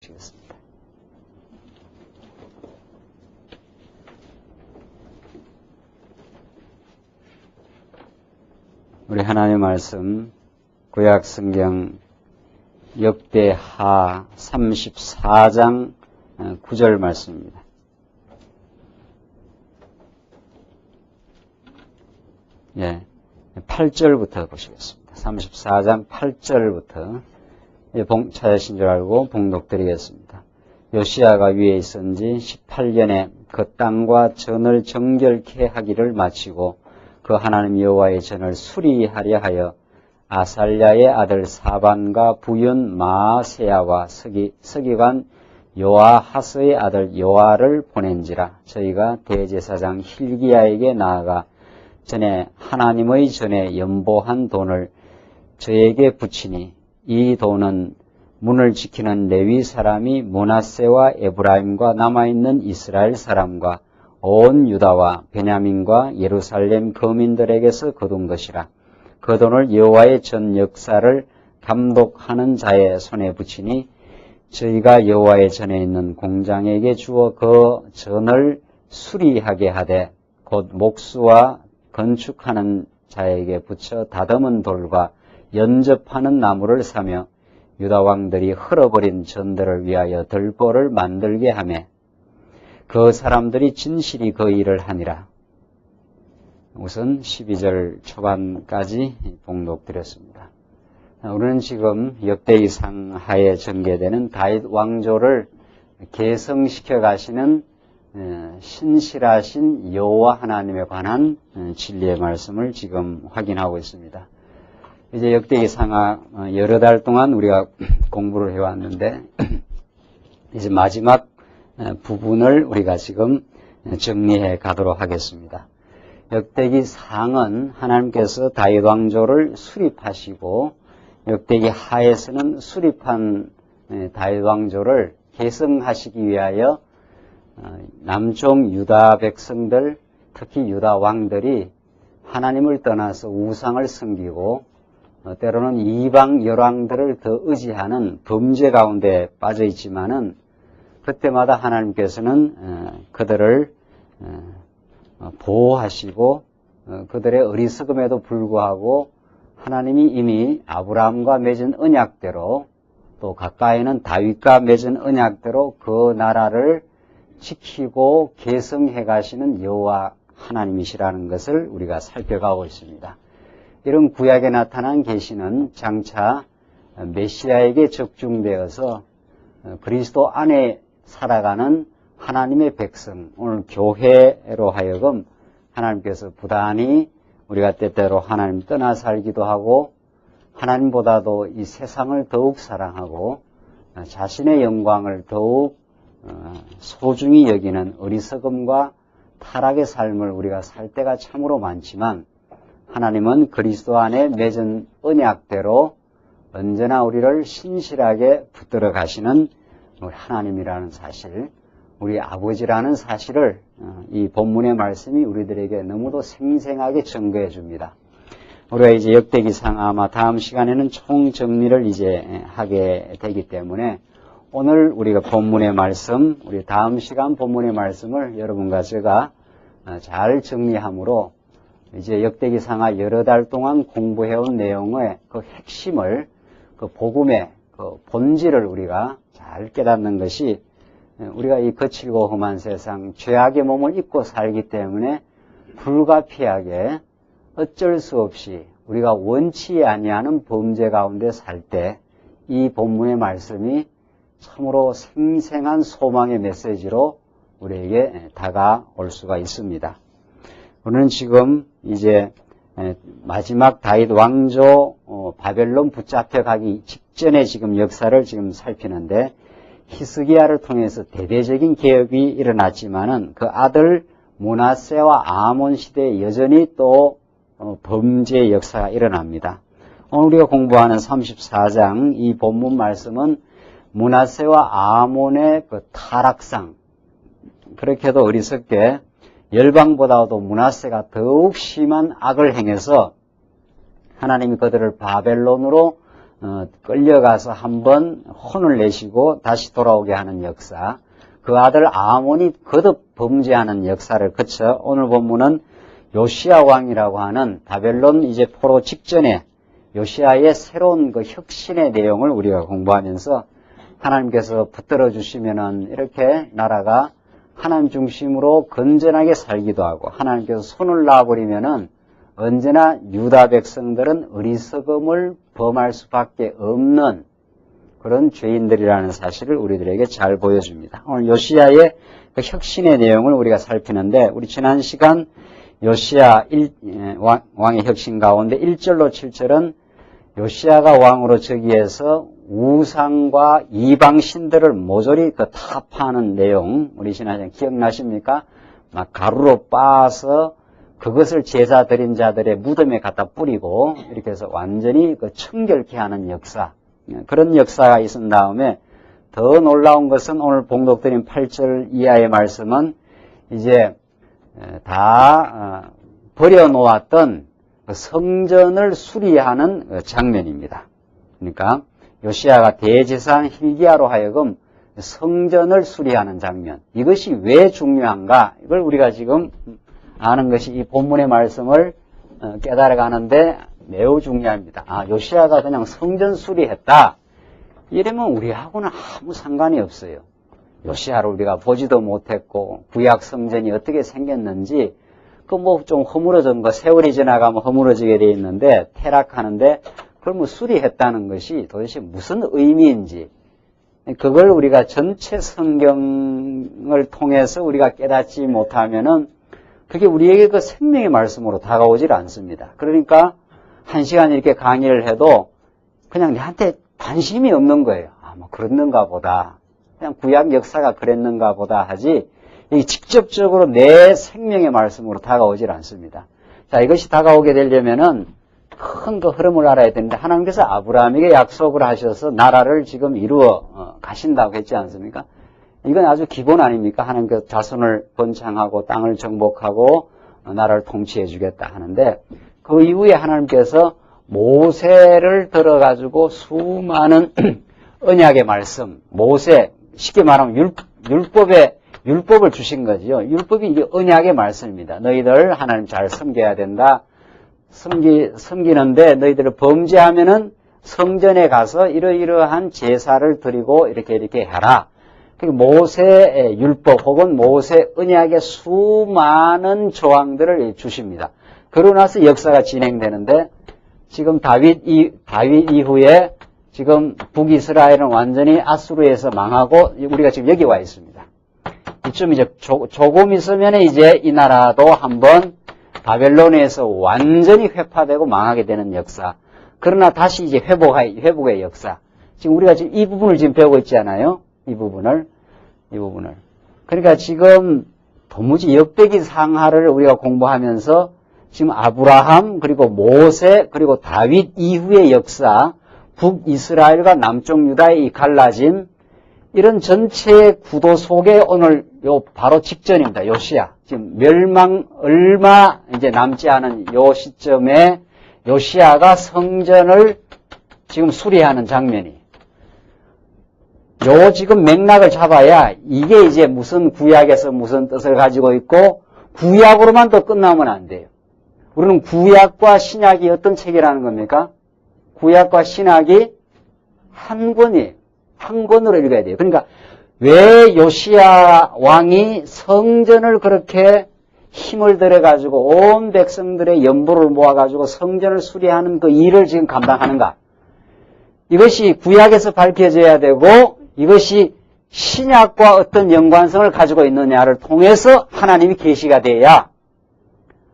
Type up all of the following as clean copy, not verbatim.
시겠습니다. 우리 하나님의 말씀 구약 성경 역대하 34장 9절 말씀입니다. 예, 8절부터 보시겠습니다. 34장 8절부터 찾으신 줄 알고 봉독드리겠습니다. 요시야가 위에 있은 지 18년에 그 땅과 전을 정결케 하기를 마치고 그 하나님 여호와의 전을 수리하려 하여 아살랴의 아들 사반과 부윤 마아세야와 서기관 요아하스의 아들 요아를 보낸지라. 저희가 대제사장 hil기야에게 나아가 전에 하나님의 전에 연보한 돈을 저에게 붙이니 이 돈은 문을 지키는 레위 사람이 므낫세와 에브라임과 남아있는 이스라엘 사람과 온 유다와 베냐민과 예루살렘 거민들에게서 거둔 것이라. 그 돈을 여호와의 전 역사를 감독하는 자의 손에 붙이니 저희가 여호와의 전에 있는 공장에게 주어 그 전을 수리하게 하되 곧 목수와 건축하는 자에게 붙여 다듬은 돌과 연접하는 나무를 사며 유다 왕들이 흘어버린 전들을 위하여 들보를 만들게 하며 그 사람들이 진실이 그 일을 하니라. 우선 12절 초반까지 봉독드렸습니다. 우리는 지금 역대기상 하에 전개되는 다윗 왕조를 계승시켜 가시는 신실하신 여호와 하나님에 관한 진리의 말씀을 지금 확인하고 있습니다. 이제 역대기상 여러 달 동안 우리가 공부를 해왔는데 이제 마지막 부분을 우리가 지금 정리해 가도록 하겠습니다. 역대기상은 하나님께서 다윗 왕조를 수립하시고 역대기 하에서는 수립한 다윗 왕조를 계승하시기 위하여 남쪽 유다 백성들, 특히 유다 왕들이 하나님을 떠나서 우상을 섬기고 때로는 이방 열왕들을 더 의지하는 범죄 가운데 빠져 있지만은 그때마다 하나님께서는 그들을 보호하시고 그들의 어리석음에도 불구하고 하나님이 이미 아브라함과 맺은 언약대로 또 가까이는 다윗과 맺은 언약대로 그 나라를 지키고 계승해 가시는 여호와 하나님이시라는 것을 우리가 살펴가고 있습니다. 이런 구약에 나타난 계시는 장차 메시아에게 적중되어서 그리스도 안에 살아가는 하나님의 백성, 오늘 교회로 하여금 하나님께서 부단히 우리가 때때로 하나님 떠나 살기도 하고 하나님보다도 이 세상을 더욱 사랑하고 자신의 영광을 더욱 소중히 여기는 어리석음과 타락의 삶을 우리가 살 때가 참으로 많지만 하나님은 그리스도 안에 맺은 언약대로 언제나 우리를 신실하게 붙들어 가시는 우리 하나님이라는 사실, 우리 아버지라는 사실을 이 본문의 말씀이 우리들에게 너무도 생생하게 증거해 줍니다. 우리가 이제 역대기상 아마 다음 시간에는 총정리를 이제 하게 되기 때문에 오늘 우리가 본문의 말씀, 우리 다음 시간 본문의 말씀을 여러분과 제가 잘 정리함으로 이제 역대기상하 여러 달 동안 공부해온 내용의 그 핵심을, 그 복음의 그 본질을 우리가 잘 깨닫는 것이 우리가 이 거칠고 험한 세상, 죄악의 몸을 입고 살기 때문에 불가피하게 어쩔 수 없이 우리가 원치 아니하는 범죄 가운데 살 때 이 본문의 말씀이 참으로 생생한 소망의 메시지로 우리에게 다가올 수가 있습니다. 우리는 지금 이제 마지막 다윗 왕조 바벨론 붙잡혀 가기 직전의 지금 역사를 지금 살피는데 히스기야를 통해서 대대적인 개혁이 일어났지만은 그 아들 므낫세와 아몬 시대에 여전히 또 범죄의 역사가 일어납니다. 오늘 우리가 공부하는 34장 이 본문 말씀은 므낫세와 아몬의 그 타락상, 그렇게도 어리석게 열방보다도 므낫세가 더욱 심한 악을 행해서 하나님이 그들을 바벨론으로 끌려가서 한번 혼을 내시고 다시 돌아오게 하는 역사, 그 아들 아몬이 거듭 범죄하는 역사를 거쳐 오늘 본문은 요시야 왕이라고 하는 바벨론 이제 포로 직전에 요시야의 새로운 그 혁신의 내용을 우리가 공부하면서 하나님께서 붙들어 주시면은 이렇게 나라가 하나님 중심으로 건전하게 살기도 하고, 하나님께서 손을 놔버리면은 언제나 유다 백성들은 어리석음을 범할 수밖에 없는 그런 죄인들이라는 사실을 우리들에게 잘 보여줍니다. 오늘 요시야의 그 혁신의 내용을 우리가 살피는데, 우리 지난 시간 요시야 왕의 혁신 가운데 1절로 7절은 요시야가 왕으로 즉위해서 우상과 이방신들을 모조리 그 타파하는 내용, 우리 지난 시간 기억나십니까? 막 가루로 빻아서 그것을 제사 드린 자들의 무덤에 갖다 뿌리고 이렇게 해서 완전히 그 청결케 하는 역사, 그런 역사가 있은 다음에 더 놀라운 것은 오늘 봉독드린 8절 이하의 말씀은 이제 다 버려놓았던 성전을 수리하는 장면입니다. 그러니까 요시야가 대제사장 hil기야로 하여금 성전을 수리하는 장면, 이것이 왜 중요한가, 이걸 우리가 지금 아는 것이 이 본문의 말씀을 깨달아가는데 매우 중요합니다. 요시야가 그냥 성전 수리했다, 이러면 우리하고는 아무 상관이 없어요. 요시야를 우리가 보지도 못했고 구약 성전이 어떻게 생겼는지 그 뭐 좀 허물어진 거, 세월이 지나가면 허물어지게 돼 있는데 퇴락하는데 그걸 뭐 수리했다는 것이 도대체 무슨 의미인지, 그걸 우리가 전체 성경을 통해서 우리가 깨닫지 못하면은 그게 우리에게 그 생명의 말씀으로 다가오질 않습니다. 그러니까 한 시간 이렇게 강의를 해도 그냥 내한테 관심이 없는 거예요. 뭐 그랬는가 보다, 그냥 구약 역사가 그랬는가 보다 하지, 이 직접적으로 내 생명의 말씀으로 다가오질 않습니다. 자, 이것이 다가오게 되려면은 큰 그 흐름을 알아야 되는데, 하나님께서 아브라함에게 약속을 하셔서 나라를 지금 이루어 가신다고 했지 않습니까? 이건 아주 기본 아닙니까? 하나님께서 자손을 번창하고 땅을 정복하고 나라를 통치해 주겠다 하는데, 그 이후에 하나님께서 모세를 들어가지고 수많은 언약의 말씀, 모세, 쉽게 말하면 율법을 주신 거지요. 율법이 이게 언약의 말씀입니다. 너희들 하나님 잘 섬겨야 된다. 섬기는데 너희들을 범죄하면은 성전에 가서 이러이러한 제사를 드리고 이렇게 해라. 모세의 율법 혹은 모세 언약의 수많은 조항들을 주십니다. 그러고 나서 역사가 진행되는데, 지금 다윗 이후에 지금 북이스라엘은 완전히 아수르에서 망하고 우리가 지금 여기 와 있습니다. 이쯤 이제 조금 있으면 이제 이 나라도 한번 바벨론에서 완전히 회파되고 망하게 되는 역사. 그러나 다시 이제 회복의 역사. 지금 우리가 지금 이 부분을 지금 배우고 있잖아요. 이 부분을. 그러니까 지금 도무지 역대기 상하를 우리가 공부하면서 지금 아브라함, 그리고 모세, 그리고 다윗 이후의 역사, 북이스라엘과 남쪽 유다의 이 갈라짐, 이런 전체의 구도 속에 오늘 바로 직전입니다. 요시야. 지금 멸망 얼마 이제 남지 않은 요 시점에 요시야가 성전을 지금 수리하는 장면이, 요 지금 맥락을 잡아야 이게 이제 무슨 구약에서 무슨 뜻을 가지고 있고, 구약으로만 또 끝나면 안 돼요. 우리는 구약과 신약이 어떤 책이라는 겁니까? 구약과 신약이 한 권이에요. 한 권으로 읽어야 돼요. 그러니까 왜 요시야 왕이 성전을 그렇게 힘을 들여가지고 온 백성들의 연보를 모아가지고 성전을 수리하는 그 일을 지금 감당하는가? 이것이 구약에서 밝혀져야 되고, 이것이 신약과 어떤 연관성을 가지고 있느냐를 통해서 하나님이 계시가 돼야,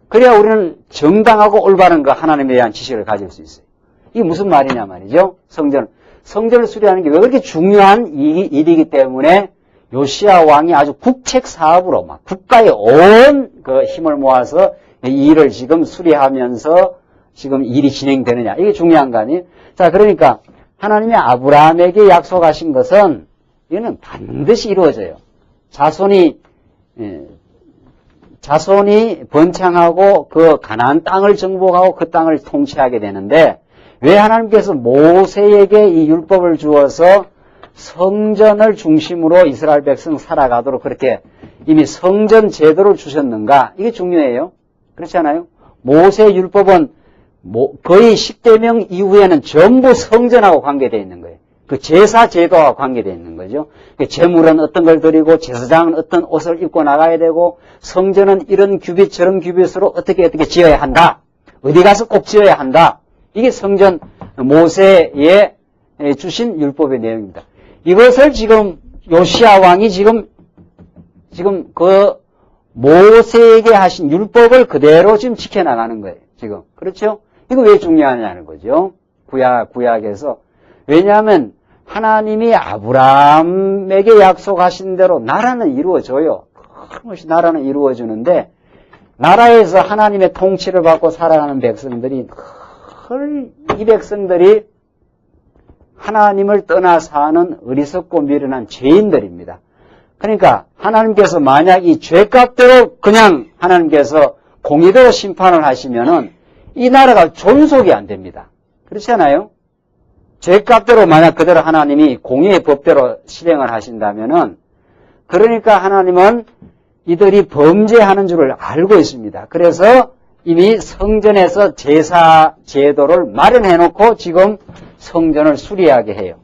그래야 우리는 정당하고 올바른 그 하나님에 대한 지식을 가질 수 있어요. 이게 무슨 말이냐 말이죠. 성전을 수리하는 게 왜 그렇게 중요한 일이기 때문에 요시야 왕이 아주 국책 사업으로 막 국가의 온 그 힘을 모아서 이 일을 지금 수리하면서 지금 일이 진행되느냐, 이게 중요한 거 아니에요? 자, 그러니까 하나님이 아브라함에게 약속하신 것은 이거는 반드시 이루어져요. 자손이 번창하고 그 가나안 땅을 정복하고 그 땅을 통치하게 되는데, 왜 하나님께서 모세에게 이 율법을 주어서 성전을 중심으로 이스라엘 백성 살아가도록 그렇게 이미 성전 제도를 주셨는가? 이게 중요해요. 그렇지 않아요? 모세 율법은 거의 10계명 이후에는 전부 성전하고 관계되어 있는 거예요. 그 제사 제도와 관계되어 있는 거죠. 제물은 어떤 걸 드리고 제사장은 어떤 옷을 입고 나가야 되고 성전은 이런 규빗 저런 규빗으로 어떻게 지어야 한다. 어디 가서 꼭 지어야 한다. 이게 성전 모세에 주신 율법의 내용입니다. 이것을 지금 요시야 왕이 지금 그 모세에게 하신 율법을 그대로 지금 지켜나가는 거예요. 지금. 그렇죠? 이거 왜 중요하냐는 거죠. 구약에서. 왜냐하면 하나님이 아브라함에게 약속하신 대로 나라는 이루어져요. 그것이 나라는 이루어지는데 나라에서 하나님의 통치를 받고 살아가는 백성들이 이 백성들이 하나님을 떠나 사는 어리석고 미련한 죄인들입니다. 그러니까 하나님께서 만약 이 죄값대로 그냥 하나님께서 공의대로 심판을 하시면은 이 나라가 존속이 안 됩니다. 그렇지 않아요? 죄값대로 만약 그대로 하나님이 공의의 법대로 실행을 하신다면은 그러니까 하나님은 이들이 범죄하는 줄을 알고 있습니다. 그래서 이미 성전에서 제사 제도를 마련해 놓고 지금 성전을 수리하게 해요.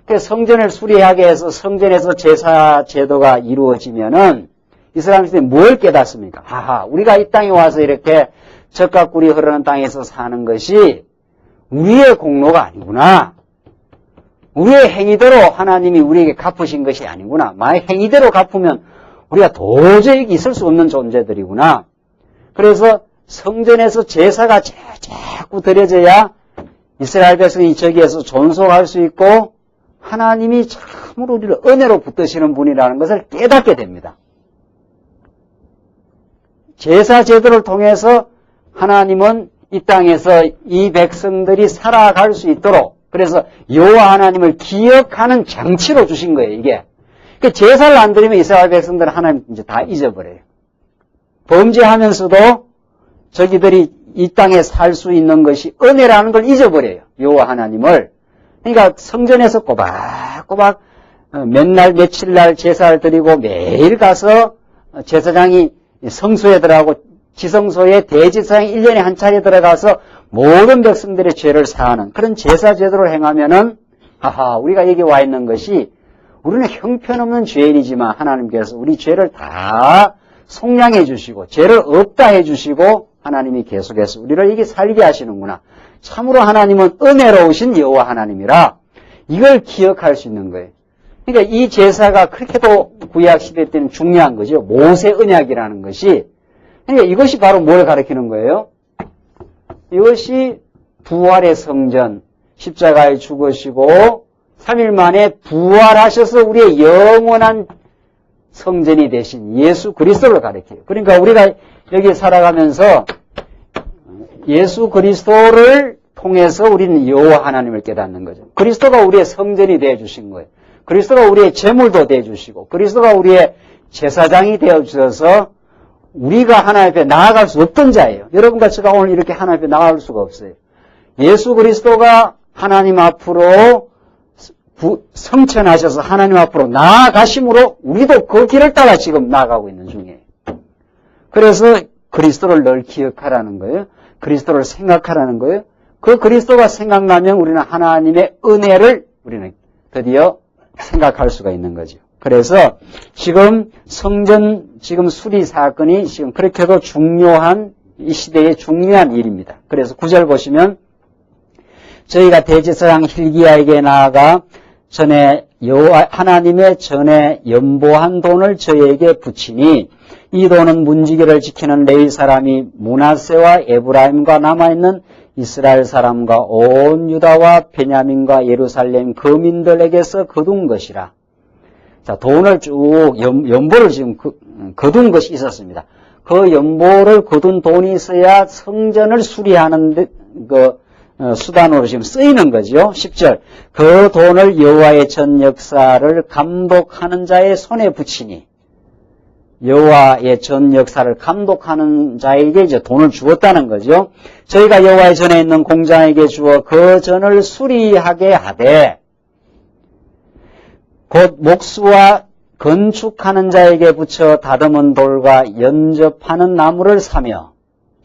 그래서 성전을 수리하게 해서 성전에서 제사 제도가 이루어지면은 이스라엘 백성이 뭘 깨닫습니까? 하하, 우리가 이 땅에 와서 이렇게 젖과 꿀이 흐르는 땅에서 사는 것이 우리의 공로가 아니구나. 우리의 행위대로 하나님이 우리에게 갚으신 것이 아니구나. 만약 행위대로 갚으면 우리가 도저히 있을 수 없는 존재들이구나. 그래서 성전에서 제사가 자꾸 드려져야 이스라엘 백성이 저기에서 존속할 수 있고 하나님이 참으로 우리를 은혜로 붙드시는 분이라는 것을 깨닫게 됩니다. 제사 제도를 통해서 하나님은 이 땅에서 이 백성들이 살아갈 수 있도록 그래서 여호와 하나님을 기억하는 장치로 주신 거예요, 이게. 그 제사를 안 드리면 이스라엘 백성들은 하나님 이제 다 잊어버려요. 범죄하면서도 저기들이 이 땅에 살 수 있는 것이 은혜라는 걸 잊어버려요, 여호와 하나님을. 그러니까 성전에서 꼬박꼬박 몇날 며칠날 제사를 드리고 매일 가서 제사장이 성소에 들어가고 지성소에 대제사장이 1년에 한 차례 들어가서 모든 백성들의 죄를 사하는 그런 제사 제도를 행하면은 하하, 우리가 여기 와 있는 것이 우리는 형편없는 죄인이지만 하나님께서 우리 죄를 다 속량해 주시고 죄를 없다 해 주시고 하나님이 계속해서 우리를 여기 살게 하시는구나. 참으로 하나님은 은혜로우신 여호와 하나님이라 이걸 기억할 수 있는 거예요. 그러니까 이 제사가 그렇게도 구약시대 때는 중요한 거죠. 모세 언약이라는 것이. 그러니까 이것이 바로 뭘 가리키는 거예요? 이것이 부활의 성전, 십자가에 죽으시고 3일 만에 부활하셔서 우리의 영원한 성전이 되신 예수 그리스도를 가리켜요. 그러니까 우리가 여기 살아가면서 예수 그리스도를 통해서 우리는 여호와 하나님을 깨닫는 거죠. 그리스도가 우리의 성전이 되어 주신 거예요. 그리스도가 우리의 제물도 되어 주시고 그리스도가 우리의 제사장이 되어 주셔서 우리가 하나님 앞에 나아갈 수 없던 자예요. 여러분과 제가 오늘 이렇게 하나님 앞에 나아갈 수가 없어요. 예수 그리스도가 하나님 앞으로 성천하셔서 하나님 앞으로 나아가심으로 우리도 그 길을 따라 지금 나아가고 있는 중이에요. 그래서 그리스도를 늘 기억하라는 거예요. 그리스도를 생각하라는 거예요. 그 그리스도가 생각나면 우리는 하나님의 은혜를 우리는 드디어 생각할 수가 있는 거죠. 그래서 지금 성전 지금 수리 사건이 지금 그렇게도 중요한 이 시대의 중요한 일입니다. 그래서 9절 보시면 저희가 대제사장 hil기야에게 나아가 전에 여호와 하나님의 전에 연보한 돈을 저희에게 붙이니 이 돈은 문지기를 지키는 레위 사람이 므낫세와 에브라임과 남아있는 이스라엘 사람과 온 유다와 베냐민과 예루살렘 거민들에게서 거둔 것이라. 자, 돈을 쭉 연보를 지금 거둔 것이 있었습니다. 그 연보를 거둔 돈이 있어야 성전을 수리하는 수단으로 지금 쓰이는 거죠. 10절. 그 돈을 여호와의 전 역사를 감독하는 자의 손에 붙이니. 여호와의 전 역사를 감독하는 자에게 이제 돈을 주었다는 거죠. 저희가 여호와의 전에 있는 공장에게 주어 그 전을 수리하게 하되 곧 목수와 건축하는 자에게 붙여 다듬은 돌과 연접하는 나무를 사며,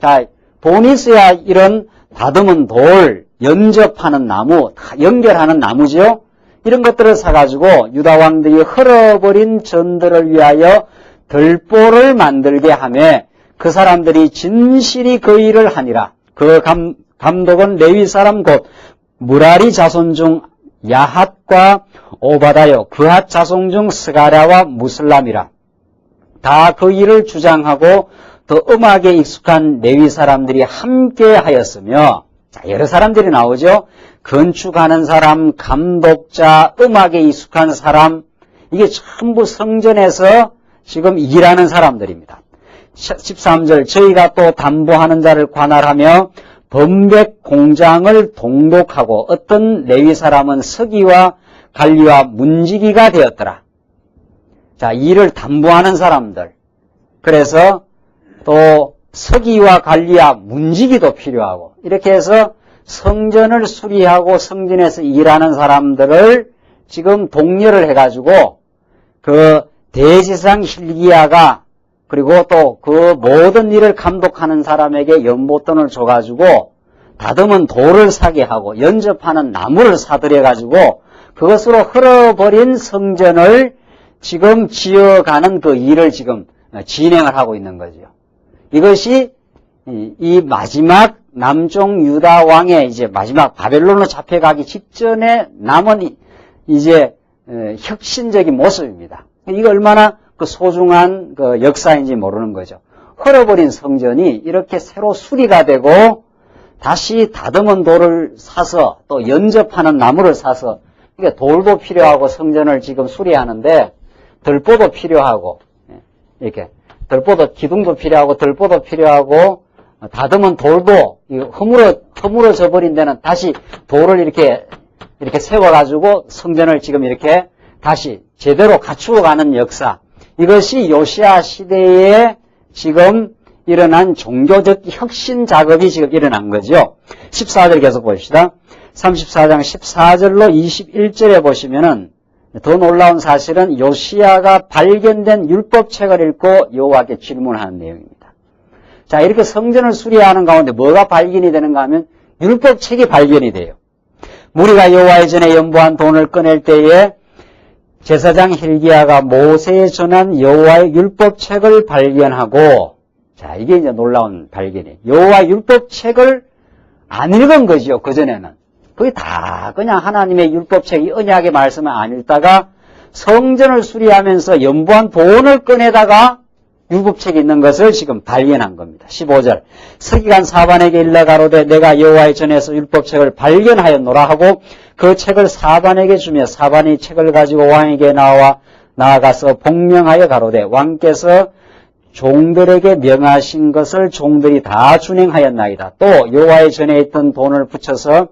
자, 돈이 있어야 이런 다듬은 돌, 연접하는 나무, 연결하는 나무죠. 이런 것들을 사가지고 유다 왕들이 헐어버린 전들을 위하여 들보를 만들게 하며 그 사람들이 진실이 그 일을 하니라. 그 감독은 레위 사람 곧 무라리 자손 중 야핫과 오바다요 그핫 자손 중 스가랴와 무슬람이라. 다 그 일을 주장하고 더 음악에 익숙한 레위 사람들이 함께 하였으며, 자, 여러 사람들이 나오죠. 건축하는 사람, 감독자, 음악에 익숙한 사람, 이게 전부 성전에서 지금 일하는 사람들입니다. 13절, 저희가 또 담보하는 자를 관할하며 범백 공장을 동독하고 어떤 레위 사람은 서기와 관리와 문지기가 되었더라. 자, 일을 담보하는 사람들. 그래서 또 서기와 관리와 문지기도 필요하고, 이렇게 해서 성전을 수리하고 성전에서 일하는 사람들을 지금 독려를 해가지고 그 대제사장 hil기야가 그리고 또 그 모든 일을 감독하는 사람에게 연못돈을 줘가지고 다듬은 돌을 사게 하고 연접하는 나무를 사들여가지고 그것으로 흘러버린 성전을 지금 지어가는 그 일을 지금 진행을 하고 있는 거죠. 이것이 이 마지막 남쪽 유다 왕의 이제 마지막 바벨론으로 잡혀가기 직전에 남은 이제 혁신적인 모습입니다. 이게 얼마나 그 소중한 그 역사인지 모르는 거죠. 헐어버린 성전이 이렇게 새로 수리가 되고 다시 다듬은 돌을 사서 또 연접하는 나무를 사서, 이게 돌도 필요하고 성전을 지금 수리하는데 들보도 필요하고, 이렇게 들보도 기둥도 필요하고 들보도 필요하고 다듬은 돌도 허물어져 버린 데는 다시 돌을 이렇게 세워가지고 성전을 지금 이렇게 다시 제대로 갖추어가는 역사. 이것이 요시야 시대에 지금 일어난 종교적 혁신 작업이 지금 일어난 거죠. 14절 계속 봅시다. 34장 14절로 21절에 보시면은 더 놀라운 사실은 요시야가 발견된 율법책을 읽고 여호와께 질문하는 내용입니다. 자, 이렇게 성전을 수리하는 가운데 뭐가 발견이 되는가 하면 율법책이 발견이 돼요. 무리가 여호와의 전에 연보한 돈을 꺼낼 때에 제사장 hil기야가 모세에 전한 여호와의 율법책을 발견하고, 자, 이게 이제 놀라운 발견이에요. 여호와 율법책을 안 읽은 거죠, 그전에는. 그게 다 그냥 하나님의 율법책, 이 언약의 말씀을 안 읽다가 성전을 수리하면서 연보한 돈을 꺼내다가 율법책이 있는 것을 지금 발견한 겁니다. 15절, 서기관 사반에게 일러 가로되 내가 여호와의 전에서 율법책을 발견하였노라 하고 그 책을 사반에게 주며 사반이 책을 가지고 왕에게 나아가서 복명하여 가로되 왕께서 종들에게 명하신 것을 종들이 다 준행하였나이다. 또 여호와의 전에 있던 돈을 붙여서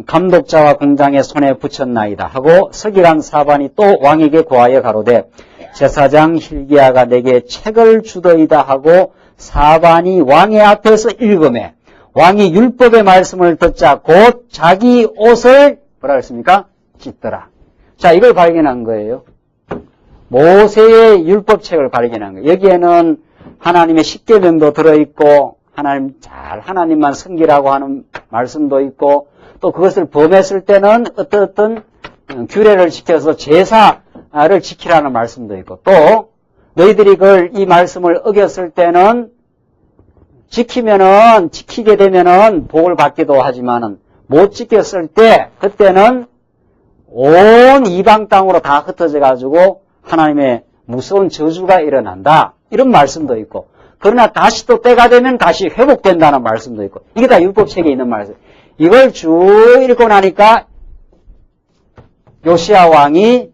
감독자와 공장의 손에 붙였나이다 하고 서기관 사반이 또 왕에게 고하여 가로되 제사장 hil기야가 내게 책을 주더이다 하고 사반이 왕의 앞에서 읽으매 왕이 율법의 말씀을 듣자 곧 자기 옷을 뭐라 그랬습니까? 찢더라. 자, 이걸 발견한 거예요. 모세의 율법책을 발견한 거예요. 여기에는 하나님의 십계명도 들어있고 하나님만 섬기라고 하는 말씀도 있고 또 그것을 범했을 때는 어떤 규례를 지켜서 제사를 지키라는 말씀도 있고 또 너희들이 이 말씀을 어겼을 때는 지키게 되면은 복을 받기도 하지만은 못 지켰을 때 그때는 온 이방 땅으로 다 흩어져 가지고 하나님의 무서운 저주가 일어난다. 이런 말씀도 있고 그러나 다시 또 때가 되면 다시 회복된다는 말씀도 있고 이게 다 율법책에 있는 말씀. 이걸 쭉 읽고 나니까 요시야 왕이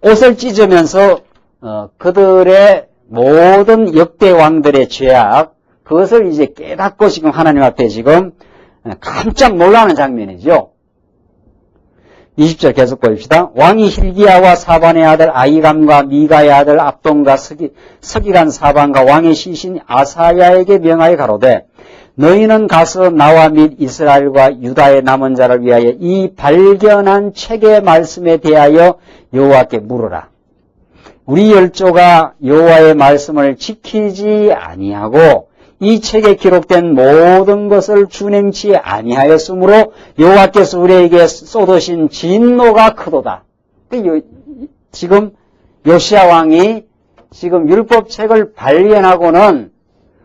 옷을 찢으면서 그들의 모든 역대 왕들의 죄악 그것을 이제 깨닫고 지금 하나님 앞에 지금 깜짝 놀라는 장면이죠. 20절 계속 보입시다. 왕이 hil기야와 사반의 아들 아히감과 미가의 아들 압돈과 서기관 사반과 왕의 시신 아사야에게 명하여 가로되 너희는 가서 나와 및 이스라엘과 유다의 남은 자를 위하여 이 발견한 책의 말씀에 대하여 여호와께 물으라. 우리 열조가 여호와의 말씀을 지키지 아니하고 이 책에 기록된 모든 것을 준행치 아니하였으므로 여호와께서 우리에게 쏟으신 진노가 크도다. 지금 요시야 왕이 지금 율법책을 발견하고는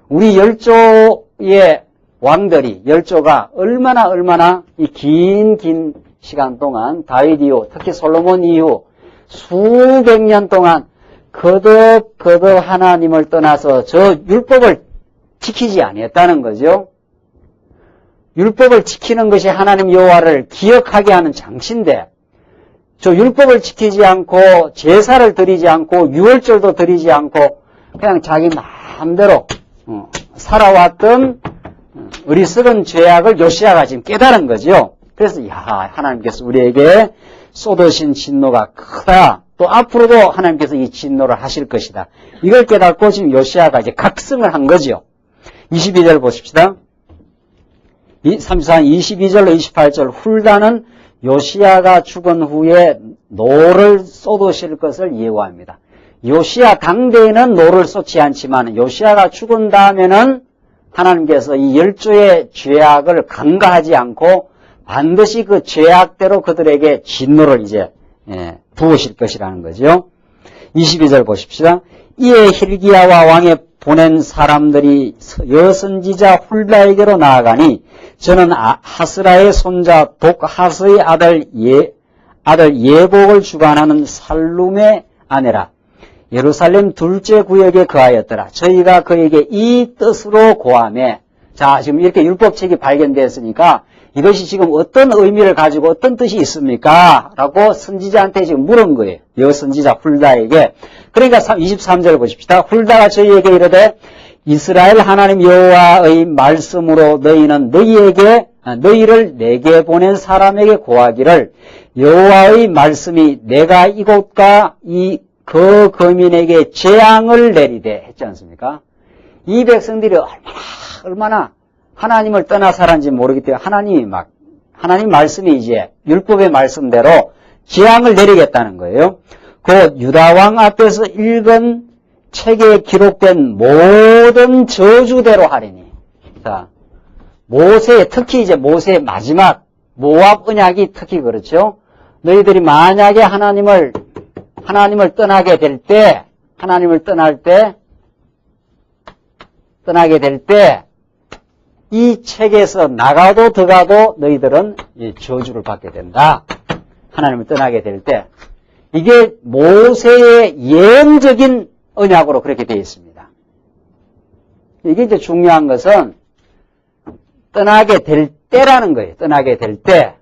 우리 열조의 왕들이 열조가 얼마나 이 긴 시간 동안 다윗 이후 특히 솔로몬 이후 수백 년 동안 거듭 하나님을 떠나서 저 율법을 지키지 아니했다는 거죠. 율법을 지키는 것이 하나님 여호와를 기억하게 하는 장치인데 저 율법을 지키지 않고 제사를 드리지 않고 유월절도 드리지 않고 그냥 자기 마음대로 살아왔던 어리석은 죄악을 요시야가 지금 깨달은 거죠. 그래서 하나님께서 우리에게 쏟으신 진노가 크다. 또 앞으로도 하나님께서 이 진노를 하실 것이다. 이걸 깨닫고 지금 요시야가 이제 각성을 한 거죠. 22절 보십시다. 22절로 28절 훌다는 요시야가 죽은 후에 노를 쏟으실 것을 예고합니다. 요시야 당대에는 노를 쏟지 않지만 요시야가 죽은 다음에는 하나님께서 이 열조의 죄악을 간과하지 않고 반드시 그 죄악대로 그들에게 진노를 이제 부으실 것이라는 거죠. 22절 보십시다. 이에 hil기야와 왕의 보낸 사람들이 여선지자 훌다에게로 나아가니 저는 하스라의 손자 독하스의 아들 예복을 주관하는 살룸의 아내라. 예루살렘 둘째 구역에 거하였더라. 저희가 그에게 이 뜻으로 고하매. 자, 지금 이렇게 율법책이 발견되었으니까 이것이 지금 어떤 의미를 가지고 어떤 뜻이 있습니까? 라고 선지자한테 지금 물은 거예요. 여선지자 훌다에게. 그러니까 23절 보십시다. 훌다가 저희에게 이르되 이스라엘 하나님 여호와의 말씀으로 너희는 너희를 내게 보낸 사람에게 고하기를 여호와의 말씀이 내가 이곳과 그 거민에게 재앙을 내리되 했지 않습니까? 이 백성들이 얼마나 하나님을 떠나 살았는지 모르기 때문에 하나님 말씀이 이제 율법의 말씀대로 재앙을 내리겠다는 거예요. 곧 유다왕 앞에서 읽은 책에 기록된 모든 저주대로 하리니. 자, 특히 이제 모세의 마지막 모압 언약이 특히 그렇죠. 너희들이 만약에 하나님을 떠나게 될 때, 떠나게 될 때, 이 책에서 나가도 들어가도 너희들은 이 저주를 받게 된다. 하나님을 떠나게 될 때. 이게 모세의 예언적인 언약으로 그렇게 되어 있습니다. 이게 이제 중요한 것은 떠나게 될 때라는 거예요. 떠나게 될 때.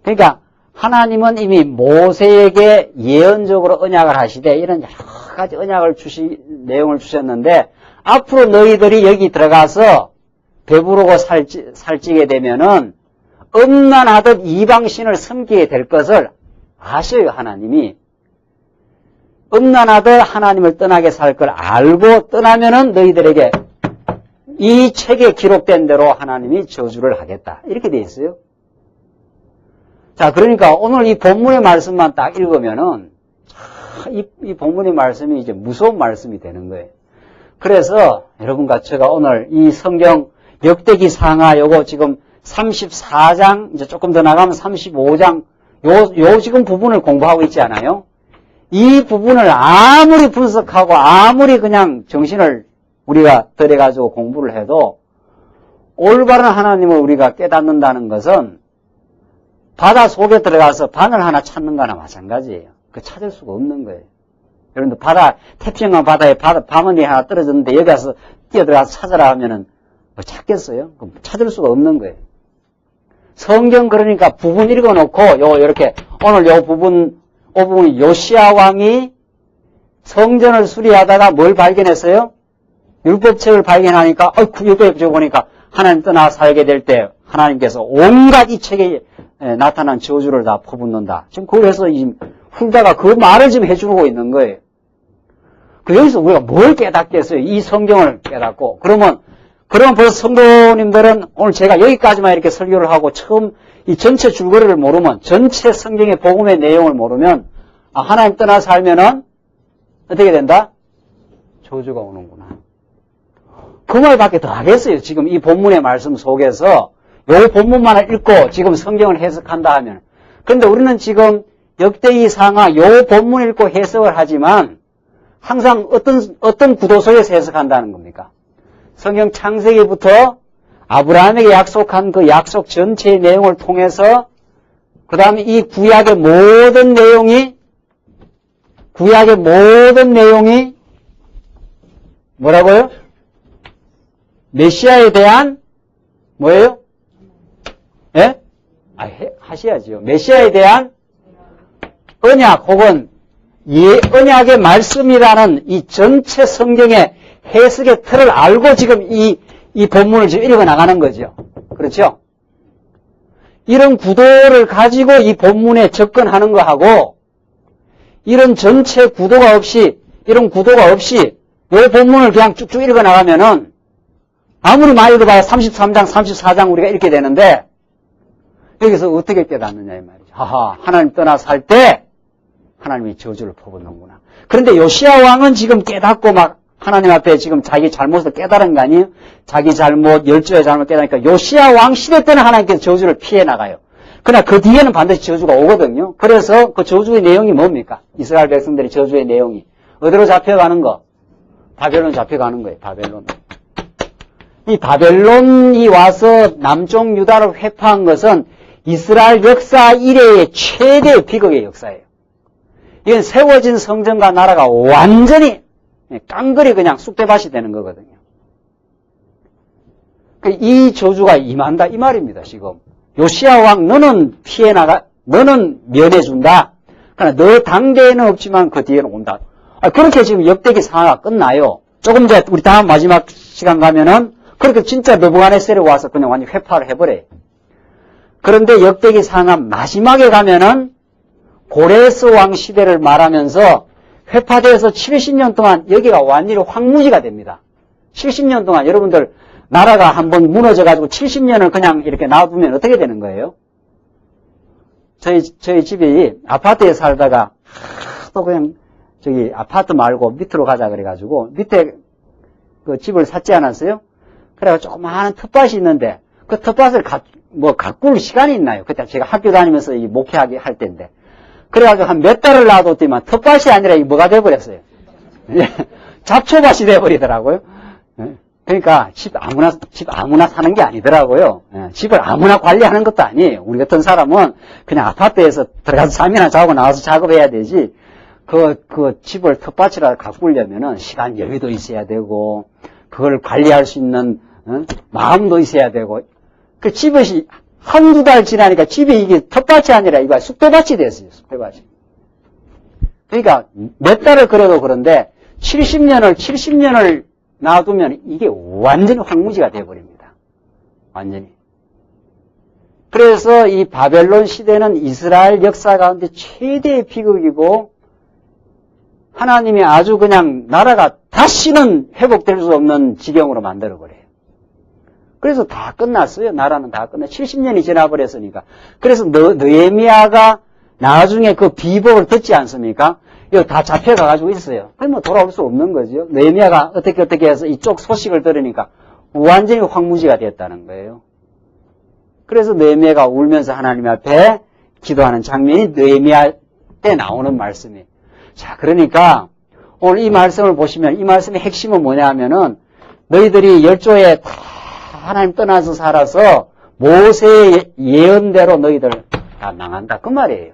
그러니까 하나님은 이미 모세에게 예언적으로 언약을 하시되 이런 여러 가지 내용을 주셨는데 앞으로 너희들이 여기 들어가서 배부르고 살찌게 되면은 음란하듯 이방신을 섬기게 될 것을 아셔요, 하나님이. 음란하듯 하나님을 떠나게 살 걸 알고 떠나면은 너희들에게 이 책에 기록된 대로 하나님이 저주를 하겠다. 이렇게 돼 있어요. 자, 그러니까 오늘 이 본문의 말씀만 딱 읽으면은 이 본문의 말씀이 이제 무서운 말씀이 되는 거예요. 그래서 여러분과 제가 오늘 이 성경 역대기 상하 요거 지금 34장 이제 조금 더 나가면 35장 요 지금 부분을 공부하고 있지 않아요? 이 부분을 아무리 분석하고 아무리 그냥 정신을 우리가 들여가지고 공부를 해도 올바른 하나님을 우리가 깨닫는다는 것은 바다 속에 들어가서 바늘 하나 찾는 거나 마찬가지예요. 그 찾을 수가 없는 거예요. 여러분들 태평양 바다에 바늘이 하나 떨어졌는데 여기 가서 뛰어들어가서 찾으라 하면은 뭐 찾겠어요? 그럼 찾을 수가 없는 거예요. 성경 그러니까 부분 읽어놓고 이렇게 오늘 요 부분 요시야 왕이 성전을 수리하다가 뭘 발견했어요? 율법책을 발견하니까 율법책 보니까 하나님 떠나 살게 될 때 하나님께서 온갖 이 책에 나타난 저주를 다 퍼붓는다. 지금 그래서 훌다가 그 말을 지금 해주고 있는 거예요. 여기서 우리가 뭘 깨닫겠어요? 이 성경을 깨닫고. 그러면 벌써 성도님들은 오늘 제가 여기까지만 이렇게 설교를 하고 처음 이 전체 줄거리를 모르면, 전체 성경의 복음의 내용을 모르면, 하나님 떠나 살면은 어떻게 된다? 저주가 오는구나. 그 말밖에 더 하겠어요. 지금 이 본문의 말씀 속에서 요 본문만을 읽고 지금 성경을 해석한다 하면. 그런데 우리는 지금 역대기 상하 요 본문 읽고 해석을 하지만 항상 어떤 구도 속에서 해석한다는 겁니까? 성경 창세기부터 아브라함에게 약속한 그 약속 전체의 내용을 통해서 그 다음에 이 구약의 모든 내용이 뭐라고요? 메시아에 대한 뭐예요? 예? 하셔야죠. 메시아에 대한 언약 혹은 언약의 말씀이라는 이 전체 성경의 해석의 틀을 알고 지금 이 본문을 지금 읽어 나가는 거죠. 그렇죠? 이런 구도를 가지고 이 본문에 접근하는 거하고 이런 전체 구도가 없이 이 본문을 그냥 쭉쭉 읽어 나가면은 아무리 많이 읽어봐야 33장, 34장 우리가 읽게 되는데 여기서 어떻게 깨닫느냐 이 말이죠. 하나님 떠나 살 때 하나님이 저주를 퍼붓는구나. 그런데 요시야 왕은 지금 깨닫고 막 하나님 앞에 지금 자기 잘못을 깨달은 거 아니에요? 자기 잘못, 열조의 잘못 깨달으니까 요시야 왕 시대 때는 하나님께서 저주를 피해 나가요. 그러나 그 뒤에는 반드시 저주가 오거든요. 그래서 그 저주의 내용이 뭡니까? 이스라엘 백성들이 저주의 내용이 어디로 잡혀가는 거? 바벨론 잡혀가는 거예요. 바벨론. 이 바벨론이 와서 남쪽 유다를 회파한 것은 이스라엘 역사 이래의 최대의 비극의 역사예요. 이건 세워진 성전과 나라가 완전히 깡그리 그냥 쑥대밭이 되는 거거든요. 이 저주가 임한다 이 말입니다. 지금 요시야 왕 너는 너는 면해준다. 그러나 너 당대에는 없지만 그 뒤에는 온다. 그렇게 지금 역대기 상하가 끝나요. 조금 이제 우리 다음 마지막 시간 가면은 그렇게 진짜 느부갓네살이 와서 그냥 완전히 회파를 해버려요. 그런데 역대기 상하 마지막에 가면은 고레스 왕 시대를 말하면서 회파돼서 70년 동안 여기가 완전히 황무지가 됩니다. 70년 동안 여러분들 나라가 한번 무너져가지고 70년을 그냥 이렇게 놔두면 어떻게 되는 거예요? 저희 집이 아파트에 살다가 또 그냥 저기 아파트 말고 밑으로 가자 그래가지고 밑에 그 집을 샀지 않았어요? 그래가지고 조그마한 텃밭이 있는데 그 텃밭을 가꿀 시간이 있나요? 그때 제가 학교 다니면서 이 목회하게 할 때인데 그래가지고 한 몇 달을 놔뒀더니만 텃밭이 아니라 이 뭐가 돼버렸어요? 잡초밭이 돼버리더라고요. 그러니까 집 아무나 사는 게 아니더라고요. 집을 아무나 관리하는 것도 아니에요. 우리 같은 사람은 그냥 아파트에서 들어가서 잠이나 자고 나와서 작업해야 되지. 그 집을 텃밭이라 가꾸려면은 시간 여유도 있어야 되고, 그걸 관리할 수 있는, 마음도 있어야 되고, 그 집이 한두 달 지나니까 집이 이게 텃밭이 아니라 이거 쑥대밭이 됐어요, 쑥대밭이. 그러니까 몇 달을 그래도 그런데 70년을 놔두면 이게 완전히 황무지가 되어버립니다. 완전히. 그래서 이 바벨론 시대는 이스라엘 역사 가운데 최대의 비극이고 하나님이 아주 그냥 나라가 다시는 회복될 수 없는 지경으로 만들어버려요. 그래서 다 끝났어요. 나라는 다 끝났어요. 70년이 지나버렸으니까. 그래서 느헤미야가 나중에 그 비복을 듣지 않습니까? 이거 다 잡혀가가지고 있어요. 그럼 뭐 돌아올 수 없는 거죠. 느헤미야가 어떻게 해서 이쪽 소식을 들으니까 완전히 황무지가 됐다는 거예요. 그래서 느헤미야가 울면서 하나님 앞에 기도하는 장면이 느헤미야 때 나오는 말씀이에요. 자, 그러니까 오늘 이 말씀을 보시면 이 말씀의 핵심은 뭐냐 하면은 너희들이 열조에 다 하나님 떠나서 살아서 모세의 예언대로 너희들 다 망한다. 그 말이에요.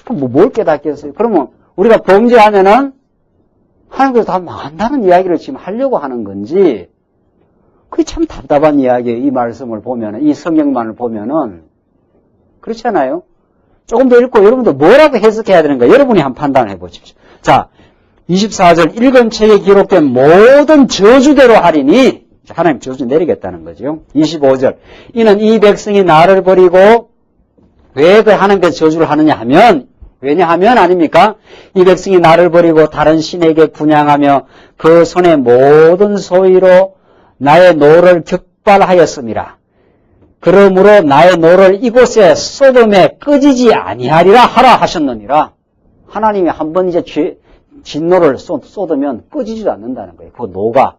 그럼 뭘 깨닫겠어요? 그러면 우리가 범죄하면은 하나님께서 다 망한다는 이야기를 지금 하려고 하는 건지, 그게 참 답답한 이야기예요. 이 말씀을 보면은, 이 성경만을 보면은. 그렇지 않아요? 조금 더 읽고 여러분들 뭐라고 해석해야 되는가 여러분이 한번 판단을 해보십시오. 자, 24절 읽은 책에 기록된 모든 저주대로 하리니, 하나님 저주 내리겠다는 거죠. 25절. 이는 이 백성이 나를 버리고 왜 그 하나님께서 저주를 하느냐 하면, 왜냐하면 아닙니까? 이 백성이 나를 버리고 다른 신에게 분향하며 그 손의 모든 소위로 나의 노를 격발하였음이라. 그러므로 나의 노를 이곳에 소돔에 끄지지 아니하리라 하라 하셨느니라. 하나님이 한번 이제 진노를 쏟으면 끄지지도 않는다는 거예요. 그 노가.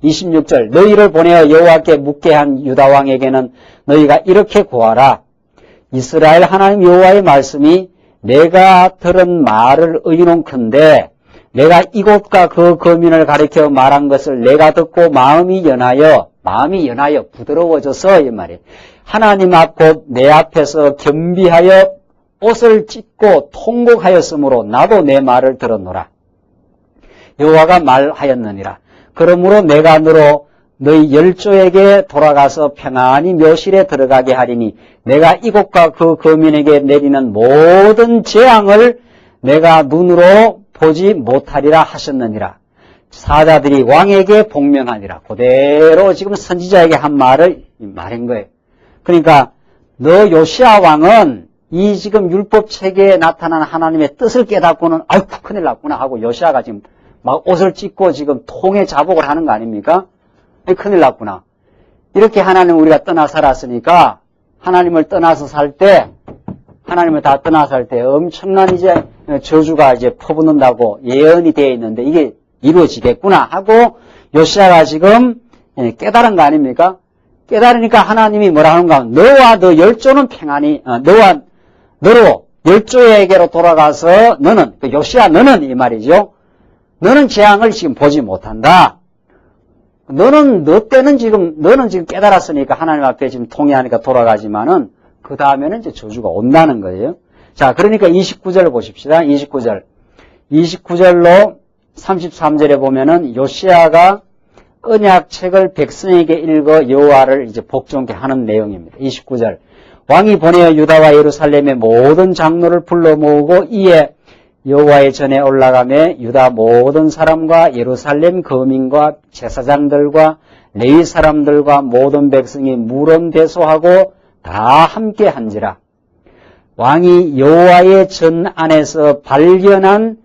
26절. 너희를 보내어 여호와께 묻게 한 유다 왕에게는 너희가 이렇게 구하라. 이스라엘 하나님 여호와의 말씀이 내가 들은 말을 의논컨대 내가 이곳과 그 거민을 가리켜 말한 것을 내가 듣고 마음이 연하여 부드러워져서 이 말이에요. 하나님 앞 곧 내 앞에서 겸비하여 옷을 찢고 통곡하였으므로 나도 내 말을 들었노라. 여호와가 말하였느니라. 그러므로 내가 너로 너희 열조에게 돌아가서 평안히 묘실에 들어가게 하리니 내가 이곳과 그 거민에게 내리는 모든 재앙을 내가 눈으로 보지 못하리라 하셨느니라. 사자들이 왕에게 복명하니라. 그대로 지금 선지자에게 한 말을 말한 거예요. 그러니까 너 요시야 왕은 이 지금 율법체계에 나타난 하나님의 뜻을 깨닫고는 아이고 큰일 났구나 하고 요시야가 지금 막 옷을 찢고 지금 통에 자복을 하는 거 아닙니까? 큰일 났구나. 이렇게 하나님 우리가 떠나 살았으니까 하나님을 떠나서 살 때, 하나님을 다 떠나 살 때 엄청난 이제 저주가 이제 퍼붓는다고 예언이 되어 있는데 이게 이루어지겠구나 하고 요시야가 지금 깨달은 거 아닙니까? 깨달으니까 하나님이 뭐라 하는가? 너와 너 열조는 평안히, 너로 열조에게로 돌아가서 너는, 요시야 너는 이 말이죠. 너는 재앙을 지금 보지 못한다. 너는 지금 깨달았으니까 하나님 앞에 지금 통회하니까 돌아가지만은 그 다음에는 이제 저주가 온다는 거예요. 자, 그러니까 29절을 보십시다. 29절로 33절에 보면은 요시야가 언약책을 백성에게 읽어 여호와를 이제 복종케 하는 내용입니다. 29절. 왕이 보내어 유다와 예루살렘의 모든 장로를 불러 모으고 이에 여호와의 전에 올라가며 유다 모든 사람과 예루살렘 거민과 제사장들과 레위 사람들과 모든 백성이 물론대소하고 다 함께 한지라. 왕이 여호와의 전 안에서 발견한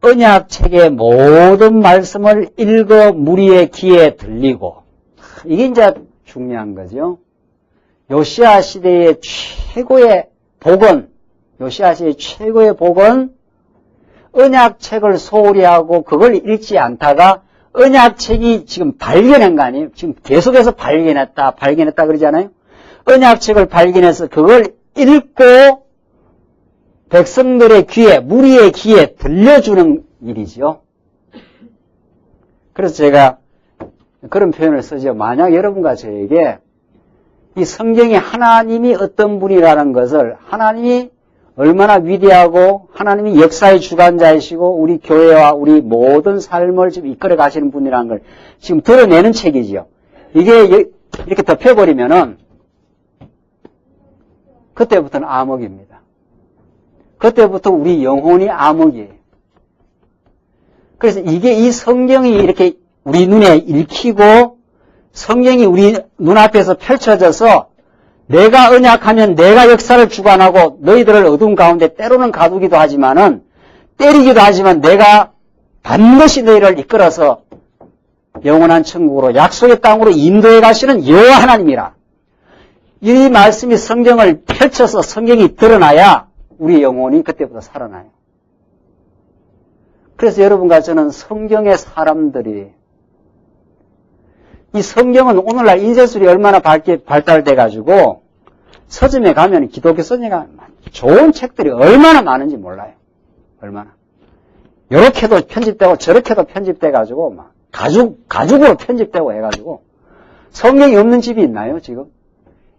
언약책의 모든 말씀을 읽어 무리의 귀에 들리고, 이게 이제 중요한 거죠. 요시야 시대의 최고의 복은 언약책을 소홀히 하고 그걸 읽지 않다가 언약책이 지금 발견한 거 아니에요? 지금 계속해서 발견했다 그러잖아요? 언약책을 발견해서 그걸 읽고 백성들의 귀에, 무리의 귀에 들려주는 일이죠. 그래서 제가 그런 표현을 쓰죠. 만약 여러분과 저에게 이 성경이 하나님이 어떤 분이라는 것을, 하나님이 얼마나 위대하고 하나님이 역사의 주관자이시고 우리 교회와 우리 모든 삶을 지금 이끌어 가시는 분이라는 걸 지금 드러내는 책이지요. 이게 이렇게 덮여버리면은 그때부터는 암흑입니다. 그때부터 우리 영혼이 암흑이에요. 그래서 이 성경이 이렇게 우리 눈에 읽히고 성경이 우리 눈앞에서 펼쳐져서 내가 언약하면 내가 역사를 주관하고 너희들을 어두운 가운데 때로는 가두기도 하지만은 때리기도 하지만 내가 반드시 너희를 이끌어서 영원한 천국으로 약속의 땅으로 인도해 가시는 여호와 하나님이라. 이 말씀이 성경을 펼쳐서 성경이 드러나야 우리 영혼이 그때부터 살아나요. 그래서 여러분과 저는 성경의 사람들이, 이 성경은 오늘날 인쇄술이 얼마나 발달돼 가지고 서점에 가면 기독교 서점에 좋은 책들이 얼마나 많은지 몰라요. 얼마나. 요렇게도 편집되고 저렇게도 편집돼 가지고 막 가죽으로 편집되고 해 가지고 성경이 없는 집이 있나요, 지금?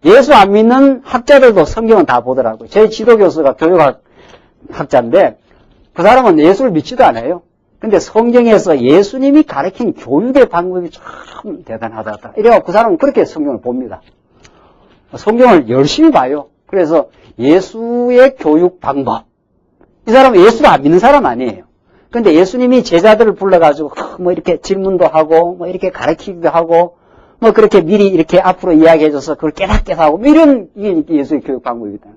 예수 안 믿는 학자들도 성경은 다 보더라고요. 제 지도교수가 교육학 학자인데 그 사람은 예수를 믿지도 않아요. 근데 성경에서 예수님이 가르친 교육의 방법이 참 대단하다. 이래갖고 그 사람은 그렇게 성경을 봅니다. 성경을 열심히 봐요. 그래서 예수의 교육 방법. 이 사람은 예수를 안 믿는 사람 아니에요. 근데 예수님이 제자들을 불러가지고 뭐 이렇게 질문도 하고 뭐 이렇게 가르치기도 하고 뭐 그렇게 미리 이렇게 앞으로 이야기해줘서 그걸 깨닫게 하고 뭐 이런 이게 예수의 교육 방법이다.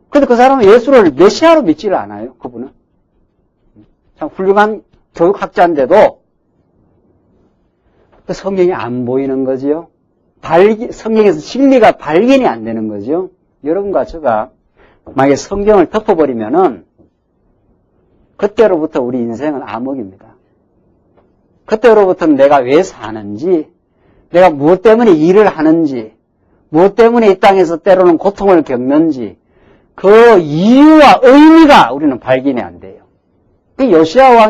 근데 그 사람은 예수를 메시아로 믿지를 않아요. 그분은 참 훌륭한 교육학자인데도 그 성경이 안 보이는 거지요. 성경에서 진리가 발견이 안 되는 거죠. 여러분과 제가 만약에 성경을 덮어버리면은 그때로부터 우리 인생은 암흑입니다. 그때로부터는 내가 왜 사는지, 내가 무엇 때문에 일을 하는지, 무엇 때문에 이 땅에서 때로는 고통을 겪는지 그 이유와 의미가 우리는 발견이 안 돼요. 그 요시야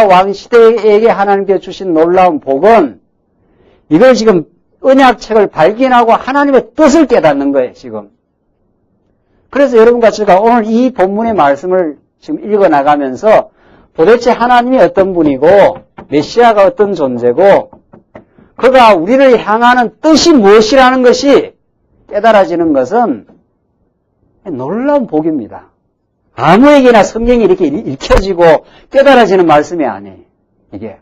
왕 시대에게 하나님께 주신 놀라운 복은 이걸 지금 언약책을 발견하고 하나님의 뜻을 깨닫는 거예요, 지금. 그래서 여러분과 제가 오늘 이 본문의 말씀을 지금 읽어나가면서 도대체 하나님이 어떤 분이고 메시아가 어떤 존재고 그가 우리를 향하는 뜻이 무엇이라는 것이 깨달아지는 것은 놀라운 복입니다. 아무에게나 성경이 이렇게 읽혀지고 깨달아지는 말씀이 아니에요. 이게.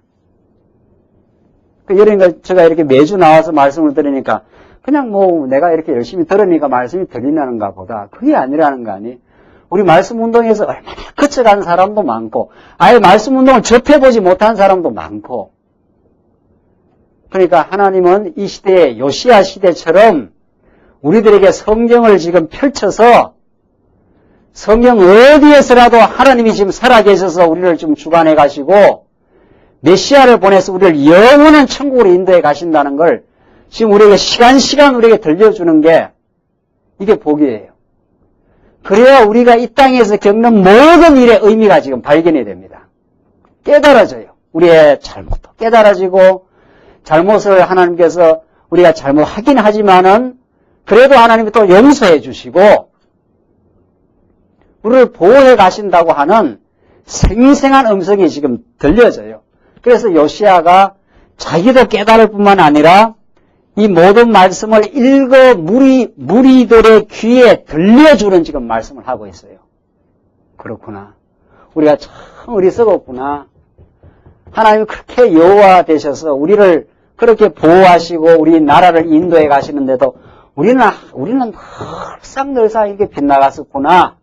그러니까 제가 이렇게 매주 나와서 말씀을 들으니까 그냥 뭐 내가 이렇게 열심히 들으니까 말씀이 들리는가 보다. 그게 아니라는 거 아니에요. 우리 말씀 운동에서 얼마나 거쳐간 사람도 많고 아예 말씀 운동을 접해보지 못한 사람도 많고 그러니까 하나님은 이 시대에 요시야 시대처럼 우리들에게 성경을 지금 펼쳐서 성경 어디에서라도 하나님이 지금 살아계셔서 우리를 좀 주관해 가시고 메시아를 보내서 우리를 영원한 천국으로 인도해 가신다는 걸 지금 우리에게 시간 우리에게 들려주는 게 이게 복이에요. 그래야 우리가 이 땅에서 겪는 모든 일의 의미가 지금 발견이 됩니다. 깨달아져요. 우리의 잘못도 깨달아지고 잘못을 하나님께서 우리가 잘못하긴 하지만은 그래도 하나님이 또 용서해 주시고 우리를 보호해 가신다고 하는 생생한 음성이 지금 들려져요. 그래서 요시야가 자기도 깨달을 뿐만 아니라 이 모든 말씀을 읽어 무리들의 귀에 들려주는 지금 말씀을 하고 있어요. 그렇구나. 우리가 참 어리석었구나. 하나님이 그렇게 여호와 되셔서 우리를 그렇게 보호하시고 우리 나라를 인도해 가시는데도 우리는 늘상 이렇게 빗나갔었구나.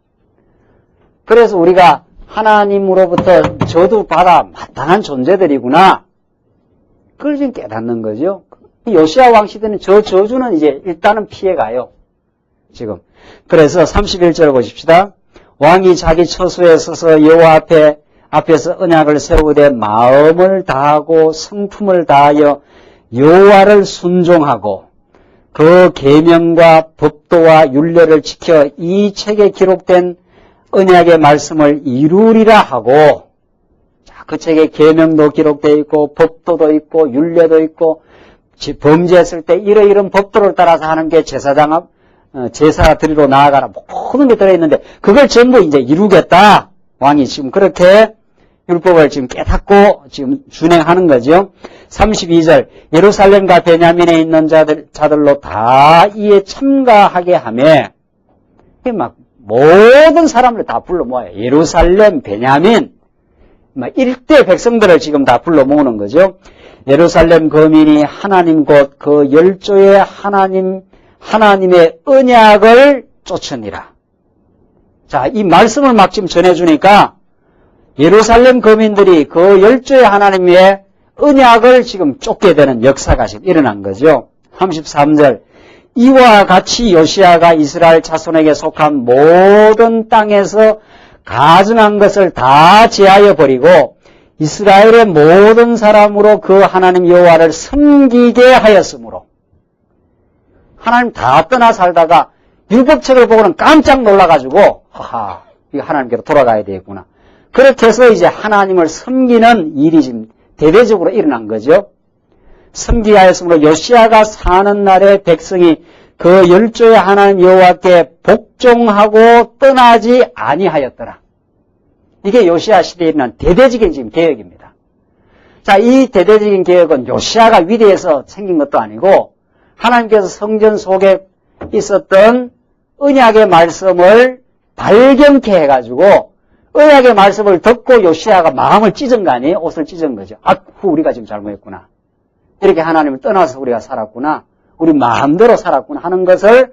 그래서 우리가 하나님으로부터 저주받아 마땅한 존재들이구나. 그걸 지금 깨닫는 거죠. 요시야 왕 시대는 저 저주는 이제 일단은 피해가요. 지금. 그래서 31절을 보십시다. 왕이 자기 처소에 서서 여호와 앞에서 언약을 세우되 마음을 다하고 성품을 다하여 여호와를 순종하고 그 계명과 법도와 율례를 지켜 이 책에 기록된 언약의 말씀을 이루리라 하고 자, 그 책에 계명도 기록되어 있고 법도도 있고 율례도 있고 범죄했을 때 이런 법도를 따라서 하는 게 제사 드리러 나아가라 모든 게 들어있는데 그걸 전부 이제 이루겠다. 왕이 지금 그렇게 율법을 지금 깨닫고 지금 준행하는 거죠. 32절 예루살렘과 베냐민에 있는 자들로 다 이에 참가하게 하며 막 모든 사람을 다 불러 모아요. 예루살렘, 베냐민 막 일대 백성들을 지금 다 불러 모으는 거죠. 예루살렘 거민이 하나님 곧 그 열조의 하나님의 언약을 쫓으니라. 자, 이 말씀을 막 지금 전해주니까 예루살렘 거민들이 그 열조의 하나님의 언약을 지금 쫓게 되는 역사가 지금 일어난 거죠. 33절 이와 같이 요시야가 이스라엘 자손에게 속한 모든 땅에서 가증한 것을 다 제하여 버리고 이스라엘의 모든 사람으로 그 하나님 여호와를 섬기게 하였으므로 하나님 다 떠나 살다가 율법책을 보고는 깜짝 놀라가지고 하하 이거 하나님께로 돌아가야 되겠구나. 그렇게 해서 이제 하나님을 섬기는 일이 지금 대대적으로 일어난 거죠. 섬기게 하였으므로 요시야가 사는 날에 백성이 그 열조의 하나님 여호와께 복종하고 떠나지 아니하였더라. 이게 요시야 시대에 일어난 대대적인 지금 개혁입니다. 자, 이 대대적인 개혁은 요시야가 위대해서 생긴 것도 아니고 하나님께서 성전 속에 있었던 언약의 말씀을 발견케 해가지고 언약의 말씀을 듣고 요시야가 마음을 찢은 거 아니에요? 옷을 찢은 거죠. 우리가 지금 잘못했구나. 이렇게 하나님을 떠나서 우리가 살았구나. 우리 마음대로 살았구나 하는 것을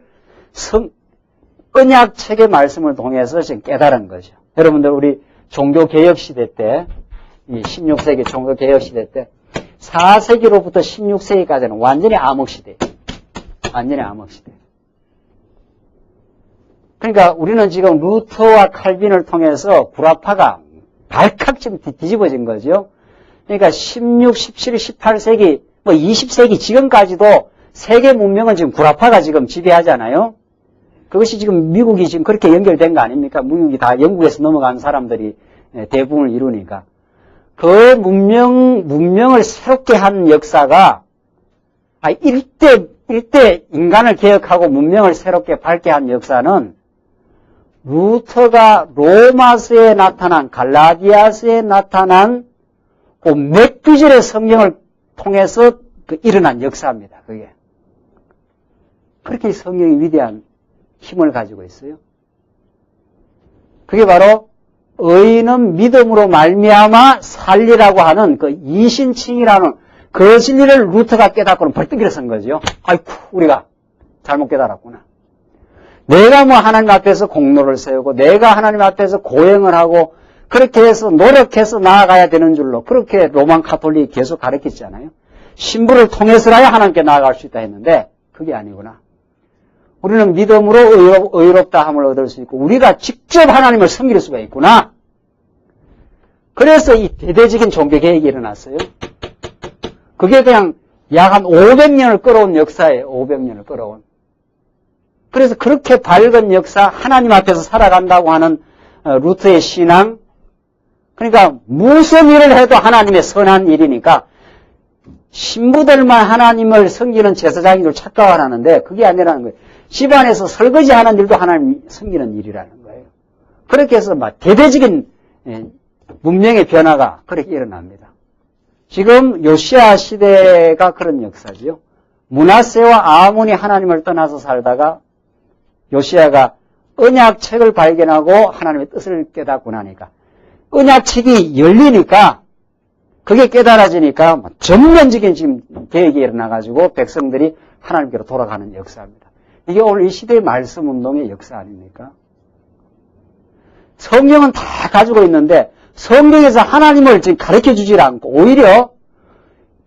언약책의 말씀을 통해서 지금 깨달은 거죠. 여러분들 우리 종교개혁시대 때, 이 16세기 종교개혁시대 때 4세기로부터 16세기까지는 완전히 암흑시대예요. 완전히 암흑시대. 그러니까 우리는 지금 루터와 칼빈을 통해서 구라파가 발칵 지금 뒤집어진 거죠. 그러니까 16, 17, 18세기, 뭐 20세기 지금까지도 세계 문명은 지금 구라파가 지금 지배하잖아요. 그것이 지금 미국이 지금 그렇게 연결된 거 아닙니까? 미국이 다 영국에서 넘어간 사람들이 대부분을 이루니까. 그 문명을 새롭게 한 역사가, 일대 인간을 개혁하고 문명을 새롭게 밝게 한 역사는 루터가 로마서에 나타난, 갈라디아서에 나타난 그 몇 구절의 성경을 통해서 일어난 역사입니다. 그게. 그렇게 성경이 위대한 힘을 가지고 있어요. 그게 바로 의인은 믿음으로 말미암아 살리라고 하는 그 이신칭이라는 그 진리를 루터가 깨닫고는 벌떡 일어선 거죠. 아이쿠, 우리가 잘못 깨달았구나. 내가 뭐 하나님 앞에서 공로를 세우고 내가 하나님 앞에서 고행을 하고 그렇게 해서 노력해서 나아가야 되는 줄로 그렇게 로만 카톨릭이 계속 가르쳤잖아요. 신부를 통해서라야 하나님께 나아갈 수 있다 했는데 그게 아니구나. 우리는 믿음으로 의롭다함을 얻을 수 있고 우리가 직접 하나님을 섬길 수가 있구나. 그래서 이 대대적인 종교개혁이 일어났어요. 그게 그냥 약 한 500년을 끌어온 역사예요. 500년을 끌어온. 그래서 그렇게 밝은 역사, 하나님 앞에서 살아간다고 하는 루터의 신앙, 그러니까 무슨 일을 해도 하나님의 선한 일이니까 신부들만 하나님을 섬기는 제사장인 줄 착각을 하는데 그게 아니라는 거예요. 집안에서 설거지하는 일도 하나님 섬기는 일이라는 거예요. 그렇게 해서 막 대대적인 문명의 변화가 그렇게 일어납니다. 지금 요시야 시대가 그런 역사지요. 므낫세와 아몬이 하나님을 떠나서 살다가 요시야가 언약책을 발견하고 하나님의 뜻을 깨닫고 나니까 언약책이 열리니까 그게 깨달아지니까 전면적인 지금 계획이 일어나가지고 백성들이 하나님께로 돌아가는 역사입니다. 이게 오늘 이 시대의 말씀 운동의 역사 아닙니까? 성경은 다 가지고 있는데 성경에서 하나님을 지금 가르쳐 주질 않고 오히려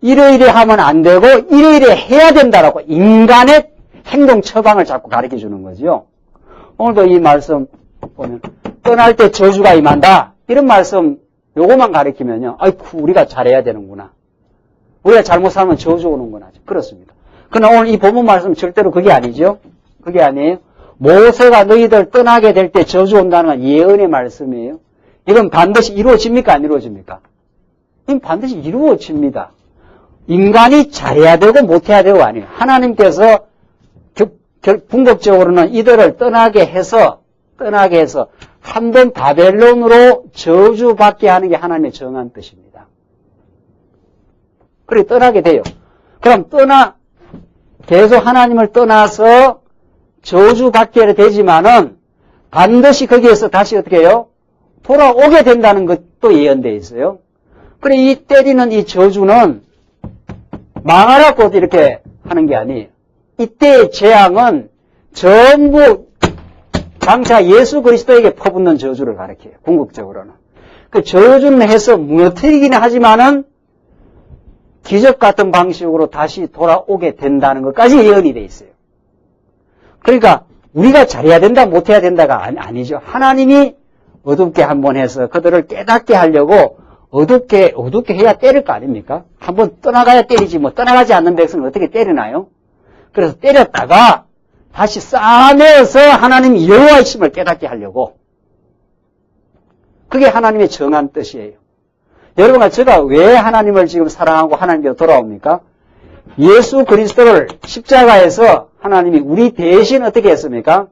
이래 하면 안 되고 이래 해야 된다라고 인간의 행동 처방을 자꾸 가르쳐 주는 거죠. 오늘도 이 말씀 보면 떠날 때 저주가 임한다. 이런 말씀 요거만 가르치면요. 아이쿠 우리가 잘해야 되는구나. 우리가 잘못 살면 저주 오는구나. 그렇습니다. 그러나 오늘 이 본문 말씀 절대로 그게 아니죠. 그게 아니에요. 모세가 너희들 떠나게 될 때 저주 온다는 건 예언의 말씀이에요. 이건 반드시 이루어집니까? 안 이루어집니까? 이건 반드시 이루어집니다. 인간이 잘해야 되고 못해야 되고 아니에요. 하나님께서 궁극적으로는 이들을 떠나게 해서 한번 바벨론으로 저주받게 하는 게 하나님의 정한 뜻입니다. 그래 떠나게 돼요. 그럼 계속 하나님을 떠나서 저주받게 되지만은 반드시 거기에서 다시 어떻게 해요? 돌아오게 된다는 것도 예언되어 있어요. 그래 이 때리는 이 저주는 망하라고 이렇게 하는 게 아니에요. 이때의 재앙은 전부 장차 예수 그리스도에게 퍼붓는 저주를 가리켜요. 궁극적으로는. 그 저주는 해서 무너뜨리기는 하지만은 기적 같은 방식으로 다시 돌아오게 된다는 것까지 예언이 돼 있어요. 그러니까 우리가 잘해야 된다 못해야 된다가 아니죠. 하나님이 어둡게 한번 해서 그들을 깨닫게 하려고 어둡게 해야 때릴 거 아닙니까? 한번 떠나가야 때리지 뭐 떠나가지 않는 백성을 어떻게 때리나요? 그래서 때렸다가 다시 쌓아내어서 하나님 여호와이심을 깨닫게 하려고. 그게 하나님의 정한 뜻이에요. 여러분과 제가 왜 하나님을 지금 사랑하고 하나님께로 돌아옵니까? 예수 그리스도를 십자가에서 하나님이 우리 대신 어떻게 했습니까?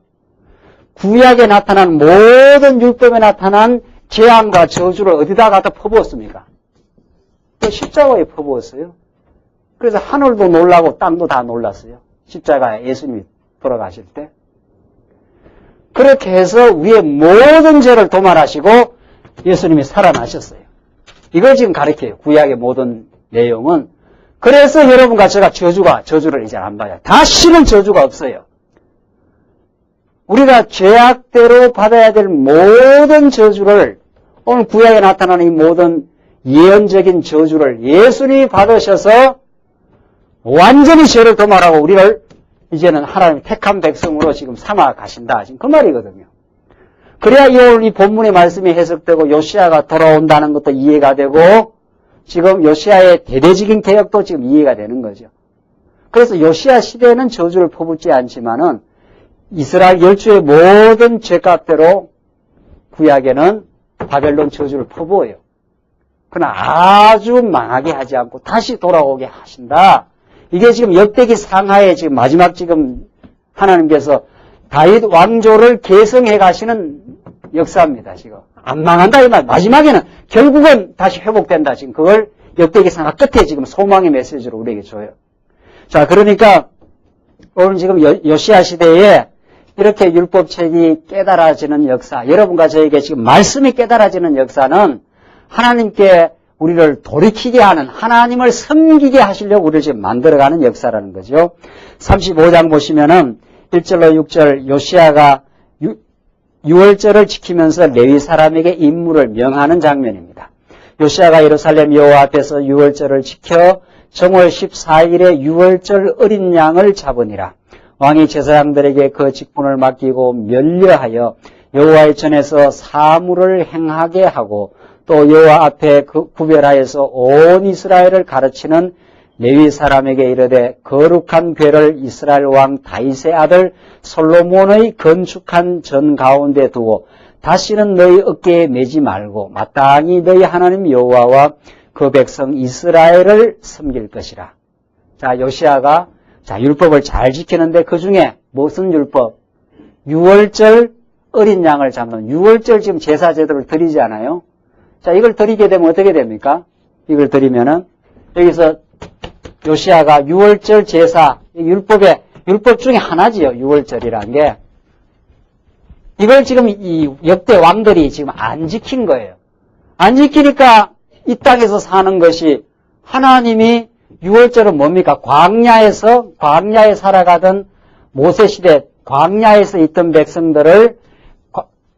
구약에 나타난 모든 율법에 나타난 재앙과 저주를 어디다 갖다 퍼부었습니까? 그 십자가에 퍼부었어요. 그래서 하늘도 놀라고 땅도 다 놀랐어요. 십자가에 예수님이 돌아가실 때. 그렇게 해서 우리의 모든 죄를 도말하시고 예수님이 살아나셨어요. 이걸 지금 가르쳐요. 구약의 모든 내용은 그래서 여러분과 제가 저주를 이제 안 봐요. 다시는 저주가 없어요. 우리가 죄악대로 받아야 될 모든 저주를, 오늘 구약에 나타나는 이 모든 예언적인 저주를 예수님이 받으셔서 완전히 죄를 도말하고 우리를 이제는 하나님의 택한 백성으로 지금 삼아 가신다. 지금 그 말이거든요. 그래야 오늘 이 본문의 말씀이 해석되고 요시야가 돌아온다는 것도 이해가 되고 지금 요시야의 대대적인 개혁도 지금 이해가 되는 거죠. 그래서 요시야 시대에는 저주를 퍼붓지 않지만은 이스라엘 열주의 모든 죄값대로 구약에는 바벨론 저주를 퍼부어요. 그러나 아주 망하게 하지 않고 다시 돌아오게 하신다. 이게 지금 역대기 상하에 지금 마지막 지금 하나님께서 다윗 왕조를 계승해 가시는 역사입니다. 지금 안 망한다 이 말. 마지막에는 결국은 다시 회복된다. 지금 그걸 역대기 상하 끝에 지금 소망의 메시지로 우리에게 줘요. 자, 그러니까 오늘 지금 요시야 시대에 이렇게 율법책이 깨달아지는 역사, 여러분과 저에게 지금 말씀이 깨달아지는 역사는 하나님께 우리를 돌이키게 하는, 하나님을 섬기게 하시려고 우리를 지금 만들어가는 역사라는 거죠. 35장 보시면은 1절로 6절 요시야가 유월절을 지키면서 레위 사람에게 임무를 명하는 장면입니다. 요시야가 예루살렘 여호와 앞에서 유월절을 지켜 정월 14일에 유월절 어린 양을 잡으니라. 왕이 제사장들에게 그 직분을 맡기고 면려하여 여호와의 전에서 사물을 행하게 하고 또 여호와 앞에 구별하여서 온 이스라엘을 가르치는 레위 사람에게 이르되 거룩한 궤를 이스라엘 왕 다윗의 아들 솔로몬의 건축한 전 가운데 두고 다시는 너희 어깨에 매지 말고 마땅히 너희 하나님 여호와와 그 백성 이스라엘을 섬길 것이라. 자, 요시야가 율법을 잘 지키는데 그 중에 무슨 율법? 유월절 어린 양을 잡는, 유월절 지금 제사 제도를 드리지 않아요? 자, 이걸 드리게 되면 어떻게 됩니까? 이걸 드리면은 여기서 요시야가 유월절 제사, 율법 중에 하나지요. 유월절이라는 게. 이걸 지금 이 역대 왕들이 지금 안 지킨 거예요. 안 지키니까 이 땅에서 사는 것이, 하나님이 유월절은 뭡니까? 광야에 살아가던 모세시대 광야에서 있던 백성들을,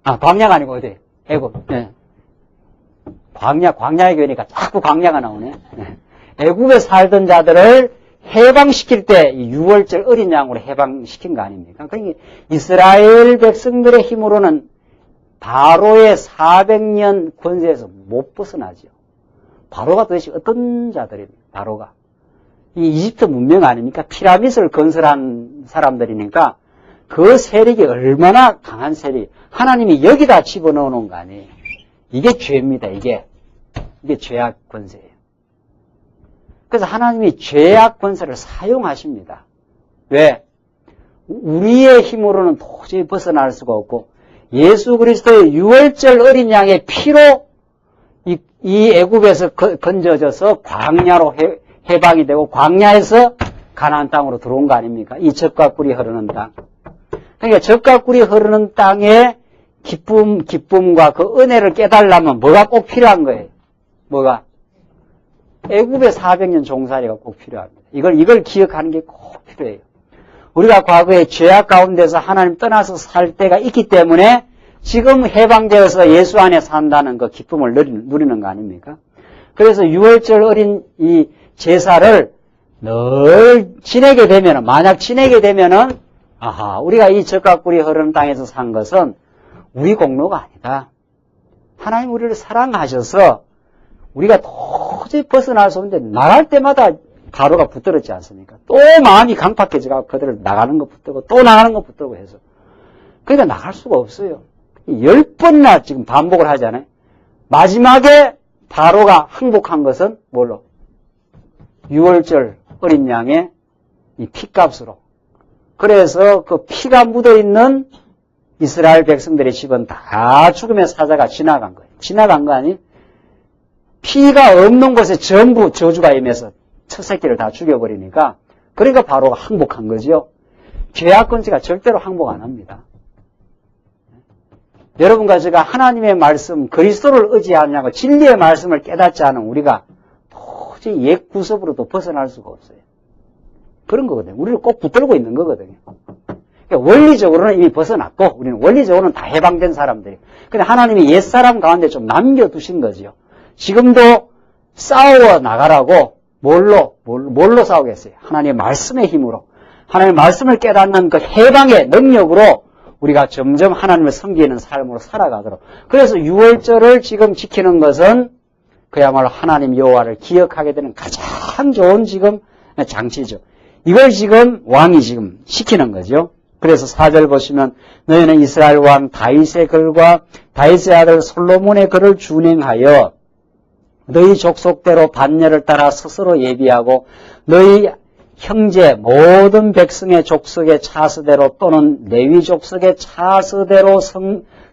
광야가 아니고 어디? 애굽. 네. 광야의 교회니까 자꾸 광야가 나오네. 네. 애굽에 살던 자들을 해방시킬 때 이 유월절 어린 양으로 해방시킨 거 아닙니까? 그러니까 이스라엘 백성들의 힘으로는 바로의 400년 권세에서 못 벗어나죠. 바로가 도대체 어떤 자들입니까? 바로가. 이 이집트 문명 아닙니까? 피라밋을 건설한 사람들이니까 그 세력이 얼마나 강한 세력. 하나님이 여기다 집어넣어 놓은 거 아니에요. 이게 죄입니다. 이게 죄악 권세예요. 그래서 하나님이 죄악 권세를 사용하십니다. 왜? 우리의 힘으로는 도저히 벗어날 수가 없고 예수 그리스도의 유월절 어린 양의 피로 이 애굽에서 건져져서 광야로 해방이 되고 광야에서 가나안 땅으로 들어온 거 아닙니까? 이 젖과 꿀이 흐르는 땅. 그러니까 젖과 꿀이 흐르는 땅에 기쁨과 그 은혜를 깨달으려면 뭐가 꼭 필요한 거예요? 뭐가? 애굽의 400년 종살이가 꼭 필요합니다. 이걸 기억하는 게 꼭 필요해요. 우리가 과거에 죄악 가운데서 하나님 떠나서 살 때가 있기 때문에 지금 해방되어서 예수 안에 산다는 그 기쁨을 누리는 거 아닙니까? 그래서 유월절 어린 이 제사를 늘 지내게 되면은, 만약 지내게 되면은, 우리가 이 젖과 꿀이 흐르는 땅에서 산 것은 우리 공로가 아니다. 하나님 우리를 사랑하셔서 우리가 도저히 벗어날 수 없는데 나갈 때마다 바로가 붙들었지 않습니까? 또 마음이 강팍해져서 그들을 나가는 것 붙들고 또 나가는 것 붙들고 해서. 그러니까 나갈 수가 없어요. 10번이나 지금 반복을 하잖아요. 마지막에 바로가 항복한 것은 뭘로? 유월절 어린 양의 이 피값으로. 그래서 그 피가 묻어있는 이스라엘 백성들의 집은 다 죽음의 사자가 지나간 거예요. 지나간 거 아니? 피가 없는 곳에 전부 저주가 임해서 첫 새끼를 다 죽여버리니까, 그러니까 바로 항복한 거죠. 죄악 권세가 절대로 항복 안 합니다. 여러분과 제가 하나님의 말씀, 그리스도를 의지하냐고 진리의 말씀을 깨닫지 않은 우리가 도저히 옛 구습으로도 벗어날 수가 없어요. 그런 거거든요. 우리를 꼭 붙들고 있는 거거든요. 그러니까 원리적으로는 이미 벗어났고 우리는 원리적으로는 다 해방된 사람들이에요. 근데 하나님이 옛사람 가운데 좀 남겨두신 거지요. 지금도 싸워 나가라고 뭘로 싸우겠어요? 하나님의 말씀의 힘으로. 하나님의 말씀을 깨닫는 그 해방의 능력으로 우리가 점점 하나님을 섬기는 삶으로 살아가도록. 그래서 유월절을 지금 지키는 것은 그야말로 하나님 여호와를 기억하게 되는 가장 좋은 지금 장치죠. 이걸 지금 왕이 지금 시키는 거죠. 그래서 4절 보시면 너희는 이스라엘 왕 다윗의 글과 다윗의 아들 솔로몬의 글을 준행하여 너희 족속대로 반열을 따라 스스로 예비하고 너희 형제 모든 백성의 족속의 차수대로 또는 레위 족속의 차수대로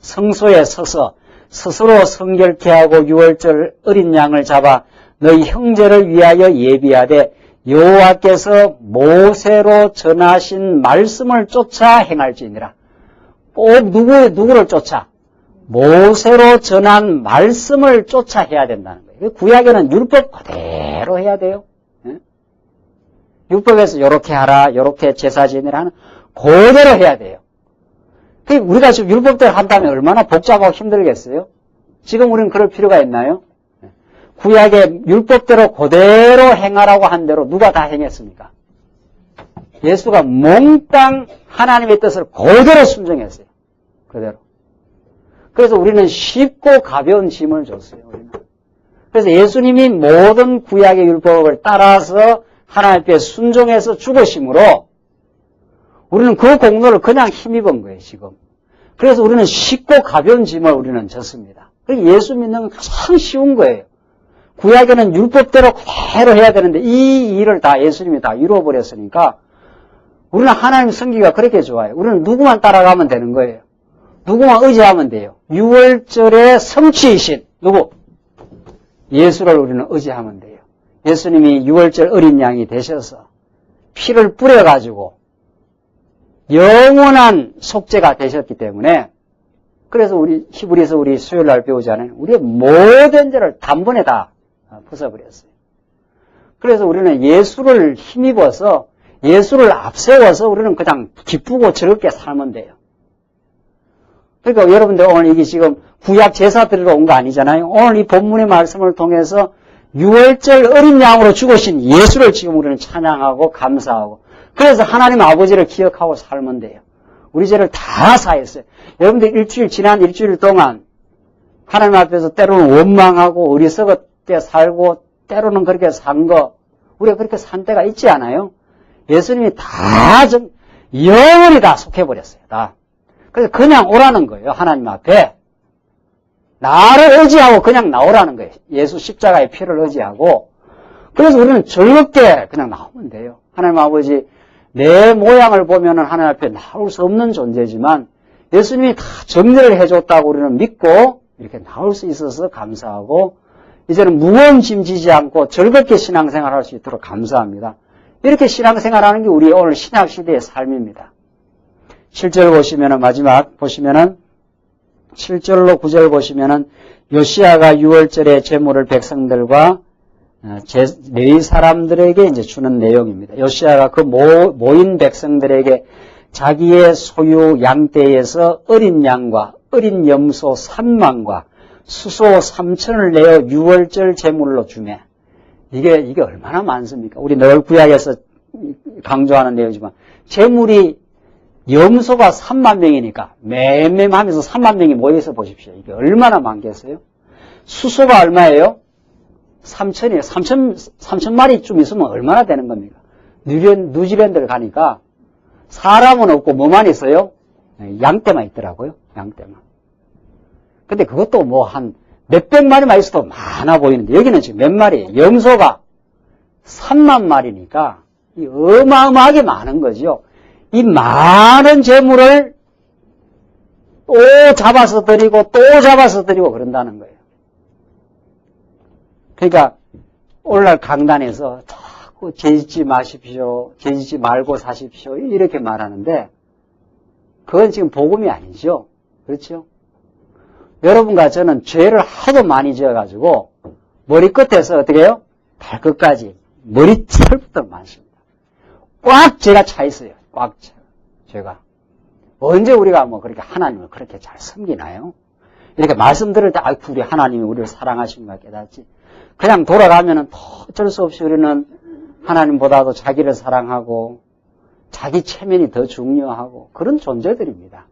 성소에 서서 스스로 성결케 하고 유월절 어린 양을 잡아 너희 형제를 위하여 예비하되 여호와께서 모세로 전하신 말씀을 쫓아 행할지니라. 꼭 누구를 쫓아? 모세로 전한 말씀을 쫓아 해야 된다는 거예요. 구약에는 율법 그대로 해야 돼요. 율법에서 요렇게 하라, 요렇게 제사 지내라 하는 그대로 해야 돼요. 우리가 지금 율법대로 한다면 얼마나 복잡하고 힘들겠어요? 지금 우리는 그럴 필요가 있나요? 구약의 율법대로 그대로 행하라고 한 대로 누가 다 행했습니까? 예수가 몽땅 하나님의 뜻을 그대로 순종했어요. 그대로. 그래서 우리는 쉽고 가벼운 짐을 줬어요. 우리는. 그래서 예수님이 모든 구약의 율법을 따라서 하나님 앞에 순종해서 죽으심으로 우리는 그 공로를 그냥 힘입은 거예요, 지금. 그래서 우리는 쉽고 가벼운 짐을 우리는 졌습니다. 예수 믿는 건 가장 쉬운 거예요. 구약에는 율법대로 그대로 해야 되는데 이 일을 다 예수님이 다 이루어버렸으니까 우리는 하나님 섬기기가 그렇게 좋아요. 우리는 누구만 따라가면 되는 거예요. 누구만 의지하면 돼요. 유월절의 성취이신 누구? 예수를 우리는 의지하면 돼요. 예수님이 유월절 어린 양이 되셔서 피를 뿌려가지고 영원한 속죄가 되셨기 때문에 그래서 우리 히브리서 우리 수요일 날 배우잖아요. 우리의 모든 죄를 단번에 다 벗어버렸어요. 그래서 우리는 예수를 힘입어서 예수를 앞세워서 우리는 그냥 기쁘고 즐겁게 살면 돼요. 그러니까 여러분들 오늘 이게 지금 구약 제사 드리러 온 거 아니잖아요. 오늘 이 본문의 말씀을 통해서 유월절 어린 양으로 죽으신 예수를 지금 우리는 찬양하고 감사하고 그래서 하나님 아버지를 기억하고 살면 돼요. 우리 죄를 다 사했어요. 여러분들 지난 일주일 동안 하나님 앞에서 때로는 원망하고 어리석게 살고 때로는 그렇게 산 거 우리가 그렇게 산 때가 있지 않아요? 예수님이 다 영원히 다 속해버렸어요. 다. 그래서 그냥 오라는 거예요. 하나님 앞에. 나를 의지하고 그냥 나오라는 거예요. 예수 십자가의 피를 의지하고. 그래서 우리는 즐겁게 그냥 나오면 돼요. 하나님 아버지 내 모양을 보면은 하나님 앞에 나올 수 없는 존재지만 예수님이 다 정리를 해줬다고 우리는 믿고 이렇게 나올 수 있어서 감사하고 이제는 무거운 짐 지지 않고 즐겁게 신앙생활 할 수 있도록 감사합니다. 이렇게 신앙생활하는 게 우리 오늘 신약시대의 삶입니다. 7절 보시면은 마지막 보시면은 7절로 9절 보시면은 요시야가 유월절의 제물을 백성들과 레위 사람들에게 이제 주는 내용입니다. 요시야가 그 모인 백성들에게 자기의 소유 양떼에서 어린 양과 어린 염소 3만과 수소 3천을 내어 유월절 제물로 주매. 이게 얼마나 많습니까? 우리 늘 구약에서 강조하는 내용이지만 제물이 염소가 3만 명이니까 맴맴하면서 3만 명이 모여서 보십시오. 이게 얼마나 많겠어요? 수소가 얼마예요? 3천이에요. 3천 마리쯤 있으면 얼마나 되는 겁니까? 뉴질랜드를 가니까 사람은 없고 뭐만 있어요? 양떼만 있더라고요. 양떼만. 근데 그것도 뭐 한 몇백 마리만 있어도 많아 보이는데 여기는 지금 몇 마리예요? 염소가 3만 마리니까 어마어마하게 많은 거죠. 이 많은 재물을 또 잡아서 드리고 또 잡아서 드리고 그런다는 거예요. 그러니까 오늘날 강단에서 자꾸 죄짓지 마십시오. 죄짓지 말고 사십시오. 이렇게 말하는데 그건 지금 복음이 아니죠. 그렇죠? 여러분과 저는 죄를 하도 많이 지어가지고 머리 끝에서 어떻게 해요? 발끝까지 머리 털부터 많습니다. 꽉 죄가 차 있어요. 꽉 차. 죄가. 언제 우리가 뭐 그렇게 하나님을 그렇게 잘 섬기나요? 이렇게 말씀 들을 때, 아이고, 우리 하나님이 우리를 사랑하시는 걸 깨닫지. 그냥 돌아가면은 어쩔 수 없이 우리는 하나님보다도 자기를 사랑하고, 자기 체면이 더 중요하고, 그런 존재들입니다.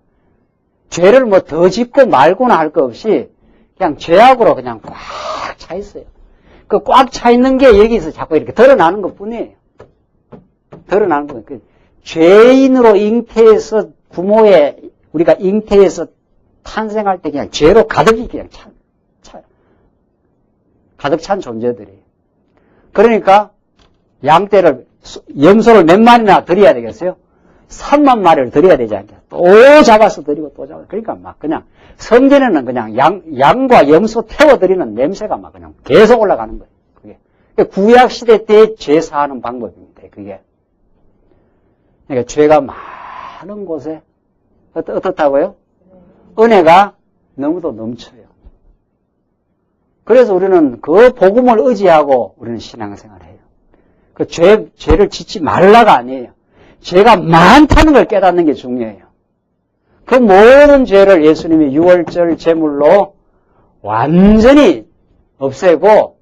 죄를 뭐 더 짓고 말고나 할 거 없이, 그냥 죄악으로 그냥 꽉 차 있어요. 그 꽉 차 있는 게 여기서 자꾸 이렇게 드러나는 것 뿐이에요. 드러나는 거예요. 그 죄인으로 잉태해서 우리가 잉태해서 탄생할 때 그냥 죄로 가득히 그냥 가득 찬 존재들이에요. 그러니까 양떼를, 염소를 몇 마리나 드려야 되겠어요? 3만 마리를 드려야 되지 않겠어요? 또 잡아서 드리고 또 잡아서. 그러니까 막 그냥 성전에는 그냥 양과 염소 태워드리는 냄새가 막 그냥 계속 올라가는 거예요. 그게 구약시대 때 죄 사하는 방법입니다. 그게. 그러니까 죄가 많은 곳에 어떻다고요? 은혜가 너무도 넘쳐요. 그래서 우리는 그 복음을 의지하고 우리는 신앙생활을 해요. 그 죄를 짓지 말라가 아니에요. 죄가 많다는 걸 깨닫는 게 중요해요. 그 모든 죄를 예수님이 유월절 제물로 완전히 없애고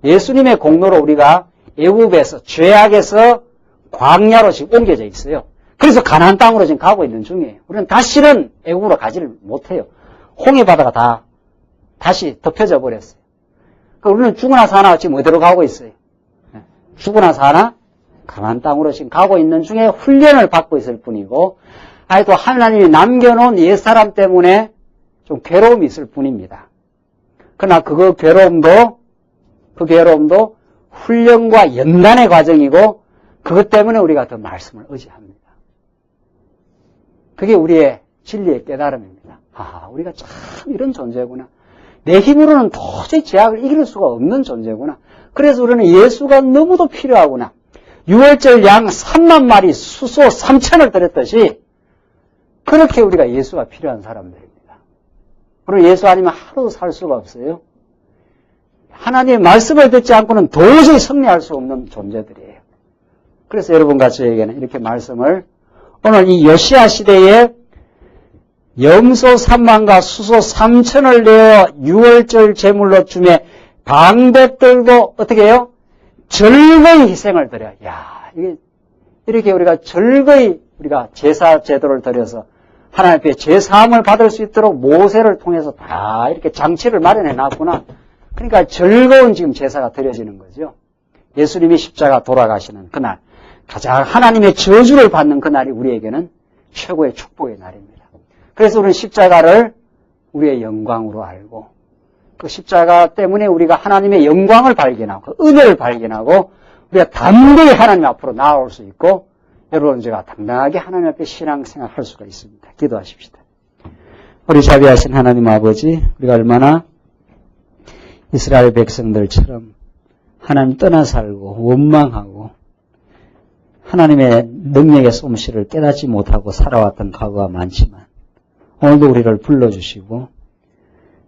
예수님의 공로로 우리가 애굽에서 죄악에서 광야로 지금 옮겨져 있어요. 그래서 가나안 땅으로 지금 가고 있는 중이에요. 우리는 다시는 애굽으로 가지를 못해요. 홍해 바다가 다 다시 덮여져 버렸어요. 우리는 죽으나 사나 지금 어디로 가고 있어요? 죽으나 사나 가나안 땅으로 지금 가고 있는 중에 훈련을 받고 있을 뿐이고, 또 하나님이 남겨놓은 옛사람 때문에 좀 괴로움이 있을 뿐입니다. 그러나 그 괴로움도 훈련과 연단의 과정이고, 그것 때문에 우리가 더 말씀을 의지합니다. 그게 우리의 진리의 깨달음입니다. 우리가 참 이런 존재구나. 내 힘으로는 도저히 죄악을 이길 수가 없는 존재구나. 그래서 우리는 예수가 너무도 필요하구나. 유월절 양 3만 마리 수소 3천을 드렸듯이 그렇게 우리가 예수가 필요한 사람들입니다. 그리고 예수 아니면 하루도 살 수가 없어요. 하나님의 말씀을 듣지 않고는 도저히 승리할 수 없는 존재들이에요. 그래서 여러분과 저에게는 이렇게 말씀을 오늘 이 요시야 시대에 염소 3만과 수소 3천을 내어 유월절 제물로 주매 방백들도 어떻게 해요? 즐거이 희생을 드려. 이렇게 우리가 즐거이 우리가 제사 제도를 드려서 하나님 앞에 제사함을 받을 수 있도록 모세를 통해서 다 이렇게 장치를 마련해 놨구나. 그러니까 즐거운 지금 제사가 드려지는 거죠. 예수님이 십자가 돌아가시는 그날, 가장 하나님의 저주를 받는 그날이 우리에게는 최고의 축복의 날입니다. 그래서 우리는 십자가를 우리의 영광으로 알고, 그 십자가 때문에 우리가 하나님의 영광을 발견하고, 그 은혜를 발견하고, 우리가 담대히 하나님 앞으로 나아올 수 있고, 여러분 제가 당당하게 하나님 앞에 신앙생활 할 수가 있습니다. 기도하십시다. 우리 자비하신 하나님 아버지, 우리가 얼마나 이스라엘 백성들처럼 하나님 떠나 살고 원망하고 하나님의 능력의 솜씨를 깨닫지 못하고 살아왔던 과거가 많지만 오늘도 우리를 불러주시고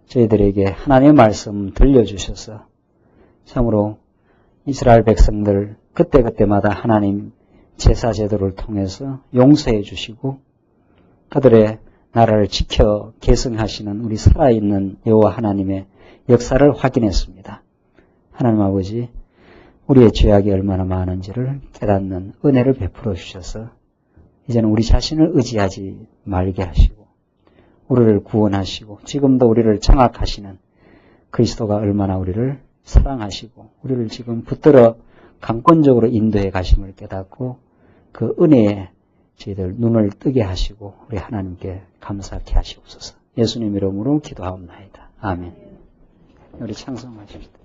저희들에게 하나님의 말씀 들려주셔서 참으로 이스라엘 백성들 그때그때마다 하나님 제사 제도를 통해서 용서해 주시고 그들의 나라를 지켜 계승하시는 우리 살아있는 여호와 하나님의 역사를 확인했습니다. 하나님 아버지, 우리의 죄악이 얼마나 많은지를 깨닫는 은혜를 베풀어 주셔서 이제는 우리 자신을 의지하지 말게 하시고 우리를 구원하시고 지금도 우리를 장악하시는 그리스도가 얼마나 우리를 사랑하시고 우리를 지금 붙들어 강권적으로 인도해 가심을 깨닫고 그 은혜에 저희들 눈을 뜨게 하시고 우리 하나님께 감사케 하시옵소서. 예수님 이름으로 기도하옵나이다. 아멘. 우리 찬송하십시다.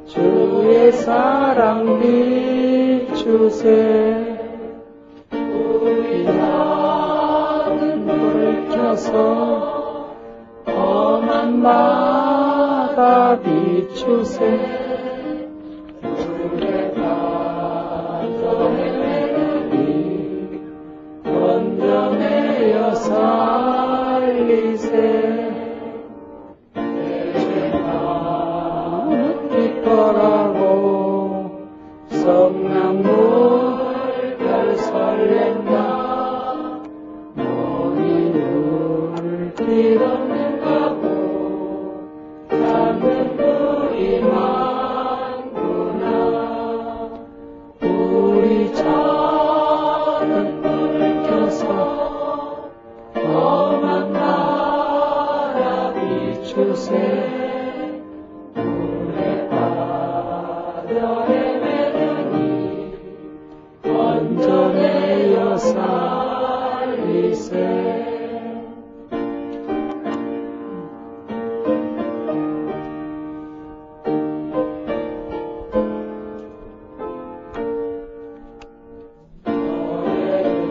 주의 사랑 비추세 우리 작은 불을 켜서 험한 바다 비추세 불에 빠져 헤매니 건져내어 살리세 기뻐라고 성남물별 설렌다 너희 물길 없는 가고 찾는 불이 많구나 우리 작은 불을 켜서 험한 나라 비추세 건져내어 살리세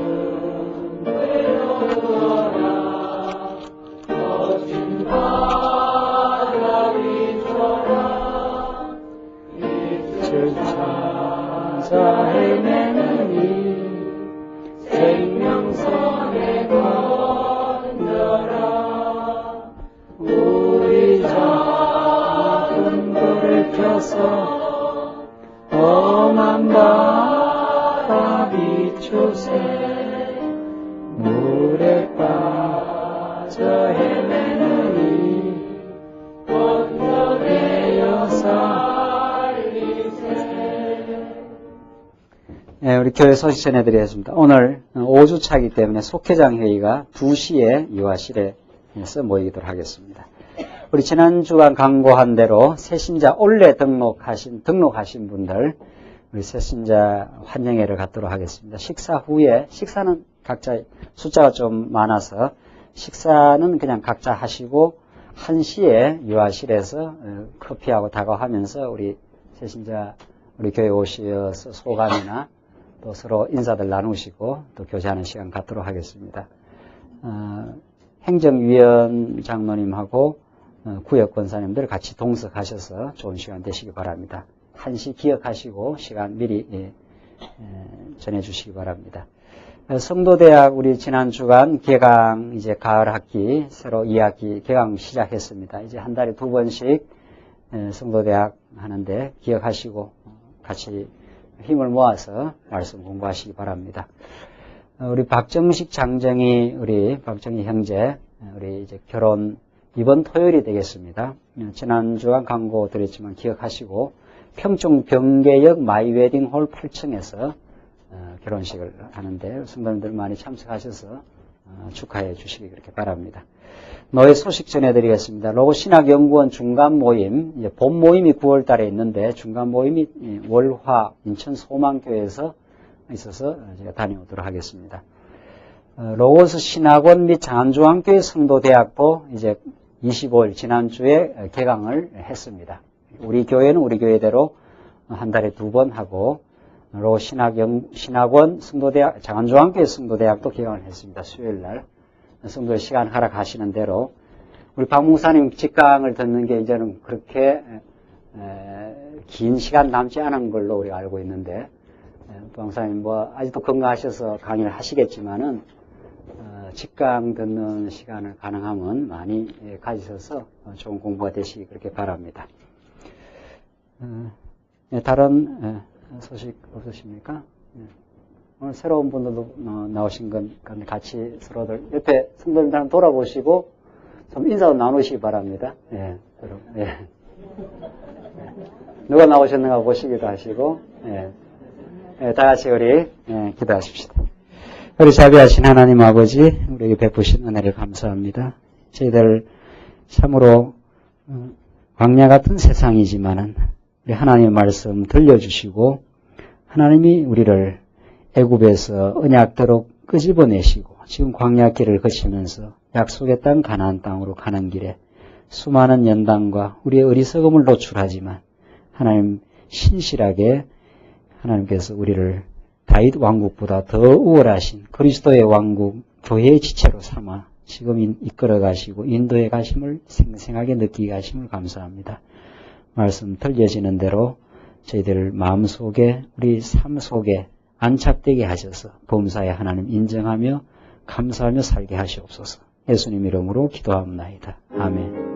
너희는 외로워라 거친 바다 비춰라 빛을 찾아 헤매느니 생명선에 건져라 우리 작은 불을 켜서 험한 바다 비추세 물에 빠져 헤매느니 건져내어 네, 우리 교회 소식 전해드리겠습니다. 오늘 5주차이기 때문에 속회장 회의가 2시에 유아실에서 모이도록 하겠습니다. 우리 지난 주간 광고한 대로 새신자 올해 등록하신 분들 우리 새신자 환영회를 갖도록 하겠습니다. 식사 후에 식사는 각자 숫자가 좀 많아서 식사는 그냥 각자 하시고 1시에 유아실에서 커피하고 다과하면서 우리 새신자 우리 교회 오셔서 소감이나 또 서로 인사들 나누시고 또 교제하는 시간 갖도록 하겠습니다. 행정위원 장로님하고 구역권사님들 같이 동석하셔서 좋은 시간 되시기 바랍니다. 1시 기억하시고 시간 미리 전해주시기 바랍니다. 성도대학 우리 지난 주간 개강 이제 가을 학기 새로 2학기 개강 시작했습니다. 이제 한 달에 2번씩 성도대학 하는데 기억하시고 같이 힘을 모아서 말씀 공부하시기 바랍니다. 우리 박정식 장정희 우리 박정희 형제 우리 이제 결혼 이번 토요일이 되겠습니다. 지난 주간 광고 드렸지만 기억하시고 평촌 병계역 마이웨딩홀 8층에서 결혼식을 하는데 성도님들 많이 참석하셔서 축하해 주시기 그렇게 바랍니다. 노예 소식 전해드리겠습니다. 로고신학연구원 중간 모임, 이제 본 모임이 9월 달에 있는데 중간 모임이 월화 인천 소망교회에서 있어서 제가 다녀오도록 하겠습니다. 로고스 신학원 및 장안중앙교회 성도대학도 이제 25일 지난주에 개강을 했습니다. 우리 교회는 우리 교회대로 한 달에 2번 하고 로고스 신학원 성도대학, 장안중앙교회 성도대학도 개강을 했습니다. 수요일 날. 성도의 시간 허락하시는 대로 우리 박 목사님 직강을 듣는 게 이제는 그렇게 긴 시간 남지 않은 걸로 우리가 알고 있는데 박 목사님 뭐 아직도 건강하셔서 강의를 하시겠지만은 직강 듣는 시간을 가능하면 많이 가지셔서 좋은 공부가 되시기 그렇게 바랍니다. 다른 소식 없으십니까? 오늘 새로운 분들도 나오신 건 같이 서로들 옆에 성도님들 돌아보시고 좀 인사도 나누시기 바랍니다. 예, 여러분. 예. 누가 나오셨는가 보시기도 하시고, 예. 예, 다 같이 우리 기도하십시다. 우리 자비하신 하나님 아버지, 우리에게 베푸신 은혜를 감사합니다. 저희들 참으로 광야 같은 세상이지만은 우리 하나님의 말씀 들려주시고 하나님이 우리를 애굽에서 언약대로 끄집어내시고 지금 광야 길을 거치면서 약속의 땅 가나안 땅으로 가는 길에 수많은 연단과 우리의 어리석음을 노출하지만 하나님 신실하게 하나님께서 우리를 다윗 왕국보다 더 우월하신 그리스도의 왕국, 교회의 지체로 삼아 지금 이끌어 가시고 인도해 가심을 생생하게 느끼게 하심을 감사합니다. 말씀 들려지는 대로 저희들 마음속에 우리 삶 속에 안착되게 하셔서 범사의 하나님 인정하며 감사하며 살게 하시옵소서. 예수님 이름으로 기도합니다. 아멘.